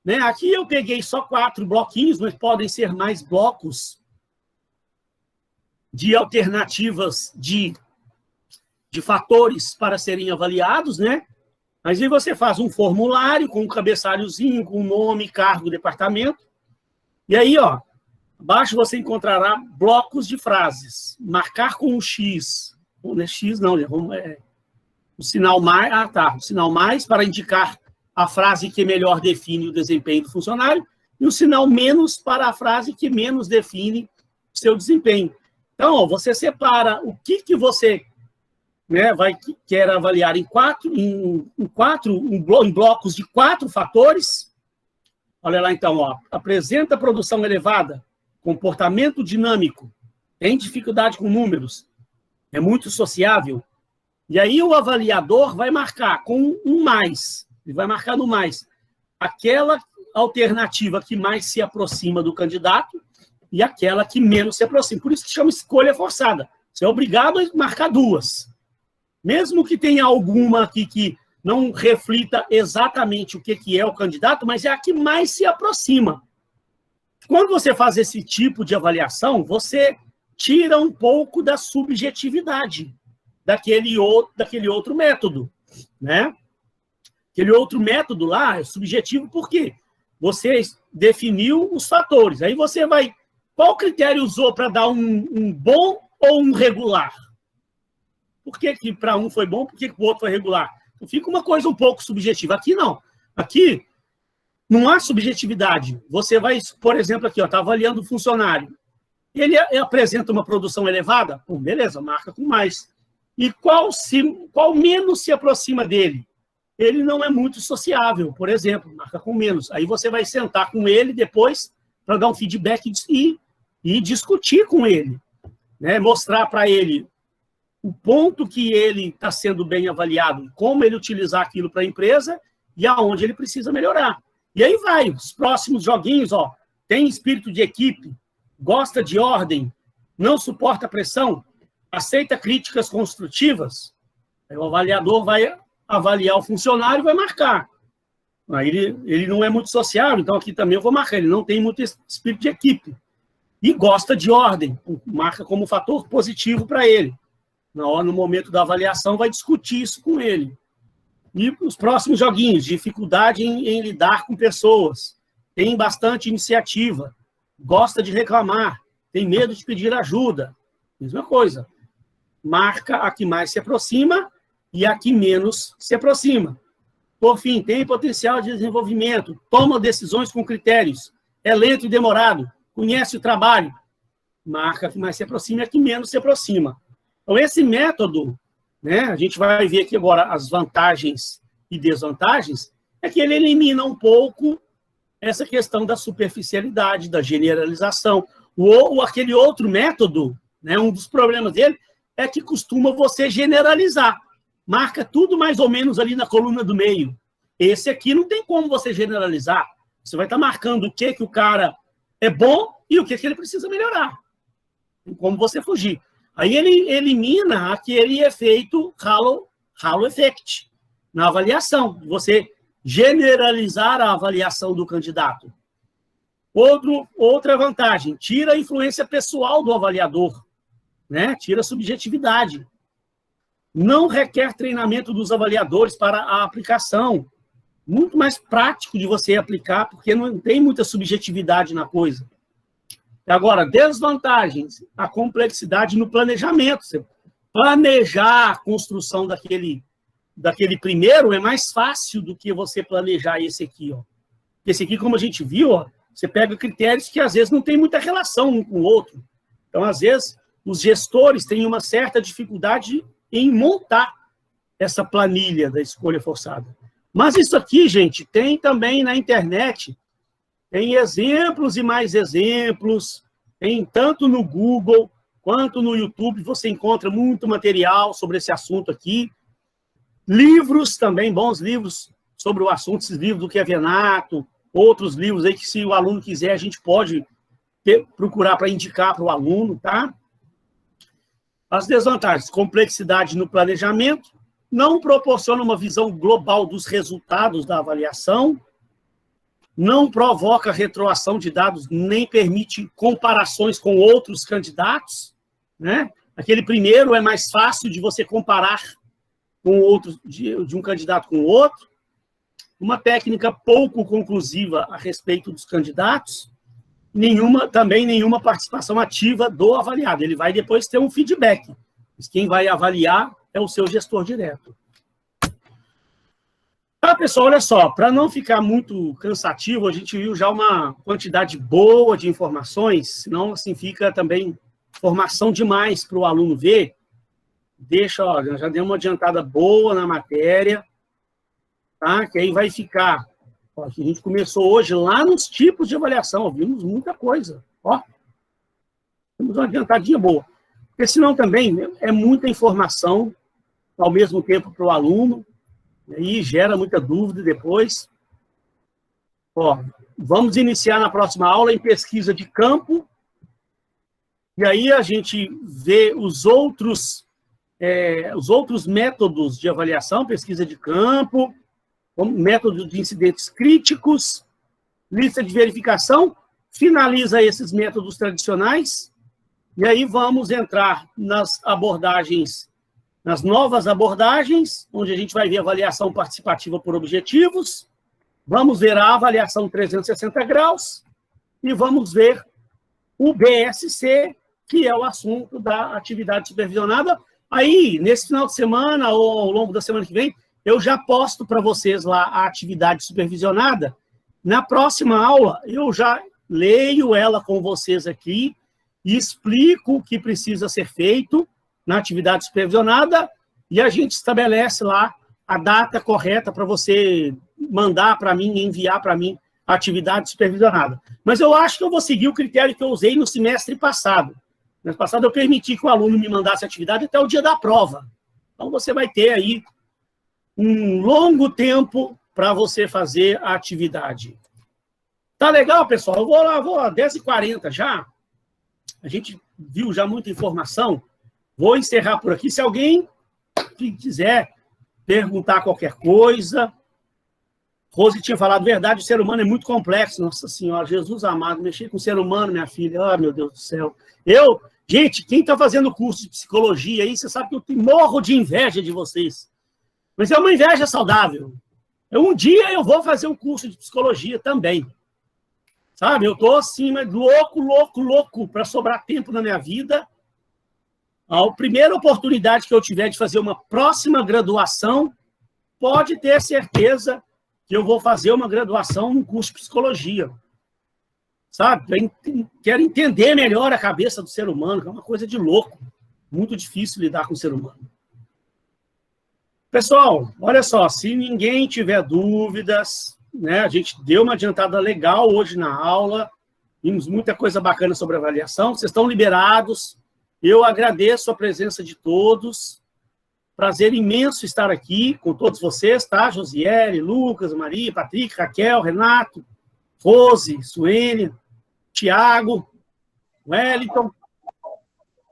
né? Aqui eu peguei só 4 bloquinhos, mas podem ser mais blocos de alternativas de fatores para serem avaliados, né? Mas aí você faz um formulário com um cabeçalhozinho, com nome, cargo, departamento. E aí, abaixo você encontrará blocos de frases. Marcar com um X. Não é X, não, o sinal mais. O sinal mais para indicar a frase que melhor define o desempenho do funcionário e o sinal menos para a frase que menos define o seu desempenho. Então, você separa o que você quer avaliar em blocos de 4 fatores. Olha lá, então, ó, apresenta produção elevada, comportamento dinâmico, tem dificuldade com números, é muito sociável. E aí o avaliador vai marcar com um mais, ele vai marcar no mais aquela alternativa que mais se aproxima do candidato e aquela que menos se aproxima. Por isso que chama escolha forçada. Você é obrigado a marcar duas. Mesmo que tenha alguma aqui que não reflita exatamente o que é o candidato, mas é a que mais se aproxima. Quando você faz esse tipo de avaliação, você tira um pouco da subjetividade daquele outro método, né? Aquele outro método lá é subjetivo porque você definiu os fatores. Aí você vai... Qual critério usou para dar um bom ou um regular? Por que para um foi bom, por que para o outro foi regular? Então, fica uma coisa um pouco subjetiva. Aqui não. Aqui não há subjetividade. Você vai, por exemplo, aqui, está avaliando o funcionário. Ele apresenta uma produção elevada? Pô, beleza, marca com mais. E qual menos se aproxima dele? Ele não é muito sociável, por exemplo, marca com menos. Aí você vai sentar com ele depois para dar um feedback e discutir com ele, né? Mostrar para ele o ponto que ele está sendo bem avaliado, como ele utilizar aquilo para a empresa e aonde ele precisa melhorar. E aí vai, os próximos joguinhos, ó, tem espírito de equipe, gosta de ordem, não suporta pressão, aceita críticas construtivas. Aí o avaliador vai avaliar o funcionário e vai marcar. Aí ele não é muito sociável, então aqui também eu vou marcar. Ele não tem muito espírito de equipe. E gosta de ordem, marca como fator positivo para ele. No momento da avaliação, vai discutir isso com ele. E os próximos joguinhos, dificuldade em lidar com pessoas, tem bastante iniciativa, gosta de reclamar, tem medo de pedir ajuda. Mesma coisa. Marca a que mais se aproxima e a que menos se aproxima. Por fim, tem potencial de desenvolvimento, toma decisões com critérios, é lento e demorado, conhece o trabalho. Marca a que mais se aproxima e a que menos se aproxima. Então, esse método, né, a gente vai ver aqui agora as vantagens e desvantagens, é que ele elimina um pouco essa questão da superficialidade, da generalização. Aquele outro método, né, um dos problemas dele, é que costuma você generalizar. Marca tudo mais ou menos ali na coluna do meio. Esse aqui não tem como você generalizar. Você vai estar marcando o que o cara é bom e o que ele precisa melhorar. Tem como você fugir. Aí ele elimina aquele efeito halo effect na avaliação. Você generalizar a avaliação do candidato. Outra vantagem, tira a influência pessoal do avaliador, né? Tira a subjetividade. Não requer treinamento dos avaliadores para a aplicação. Muito mais prático de você aplicar, porque não tem muita subjetividade na coisa. Agora, desvantagens, a complexidade no planejamento. Você planejar a construção daquele primeiro é mais fácil do que você planejar esse aqui, ó. Esse aqui, como a gente viu, ó, você pega critérios que às vezes não tem muita relação um com o outro. Então, às vezes, os gestores têm uma certa dificuldade em montar essa planilha da escolha forçada. Mas isso aqui, gente, tem também na internet, tem exemplos e mais exemplos, tem tanto no Google quanto no YouTube, você encontra muito material sobre esse assunto aqui. Livros também, bons livros sobre o assunto, esses livros do Kevenato, outros livros aí que, se o aluno quiser, a gente pode procurar para indicar para o aluno, tá? As desvantagens, complexidade no planejamento, não proporciona uma visão global dos resultados da avaliação, não provoca retroação de dados, nem permite comparações com outros candidatos, né? Aquele primeiro é mais fácil de você comparar com outro, de um candidato com o outro. Uma técnica pouco conclusiva a respeito dos candidatos, também nenhuma participação ativa do avaliado. Ele vai depois ter um feedback, mas quem vai avaliar é o seu gestor direto. Tá, pessoal, olha só, para não ficar muito cansativo, a gente viu já uma quantidade boa de informações, senão assim fica também informação demais para o aluno ver. Ó, já deu uma adiantada boa na matéria, tá? Que aí vai ficar Ó, a gente começou hoje lá nos tipos de avaliação, vimos muita coisa. Ó, temos uma adiantadinha boa. Porque senão também é muita informação ao mesmo tempo para o aluno, e aí gera muita dúvida depois. Ó, vamos iniciar na próxima aula em pesquisa de campo, e aí a gente vê os outros métodos de avaliação, pesquisa de campo, método de incidentes críticos, lista de verificação, finaliza esses métodos tradicionais, e aí vamos entrar nas abordagens, nas novas abordagens, onde a gente vai ver avaliação participativa por objetivos, vamos ver a avaliação 360 graus, e vamos ver o BSC, que é o assunto da atividade supervisionada. Aí, nesse final de semana, ou ao longo da semana que vem, eu já posto para vocês lá a atividade supervisionada. Na próxima aula, eu já leio ela com vocês aqui e explico o que precisa ser feito na atividade supervisionada e a gente estabelece lá a data correta para você mandar para mim, enviar para mim a atividade supervisionada. Mas eu acho que eu vou seguir o critério que eu usei no semestre passado. No mês passado eu permiti que o aluno me mandasse a atividade até o dia da prova. Então você vai ter aí um longo tempo para você fazer a atividade. Tá legal, pessoal? Eu vou lá, vou às 10h40 já. A gente viu já muita informação. Vou encerrar por aqui. Se alguém quiser perguntar qualquer coisa. Rose tinha falado verdade, o ser humano é muito complexo. Nossa Senhora, Jesus amado, mexer com o ser humano, minha filha. Ah, meu Deus do céu. Gente, quem está fazendo curso de psicologia aí, você sabe que eu morro de inveja de vocês. Mas é uma inveja saudável. Um dia eu vou fazer um curso de psicologia também. Sabe, eu estou assim, mas louco para sobrar tempo na minha vida. A primeira oportunidade que eu tiver de fazer uma próxima graduação, pode ter certeza que eu vou fazer uma graduação no curso de psicologia. Sabe? Eu quero entender melhor a cabeça do ser humano, que é uma coisa de louco. Muito difícil lidar com o ser humano. Pessoal, olha só, se ninguém tiver dúvidas, né, a gente deu uma adiantada legal hoje na aula, vimos muita coisa bacana sobre avaliação, vocês estão liberados, eu agradeço a presença de todos, prazer imenso estar aqui com todos vocês, tá? Josiele, Lucas, Maria, Patrick, Raquel, Renato, Rose, Suênia, Tiago, Wellington.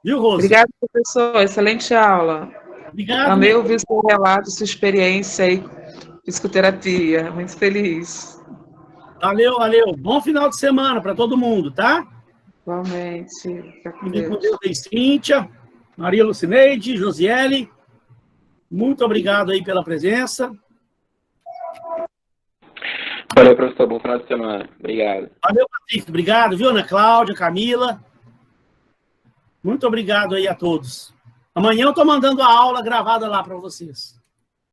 Viu, Rose? Obrigada, professor. Excelente aula. Obrigado. Amei ouvir seu relato, sua experiência aí, psicoterapia. Muito feliz. Valeu. Bom final de semana para todo mundo, tá? Igualmente. Fica com Fiquem com Deus. Deus aí, Cíntia, Maria Lucineide, Josiele. Muito obrigado aí pela presença. Valeu, professor. Bom final de semana. Obrigado. Valeu, Patrícia. Obrigado, viu, Ana Cláudia, Camila. Muito obrigado aí a todos. Amanhã eu estou mandando a aula gravada lá para vocês.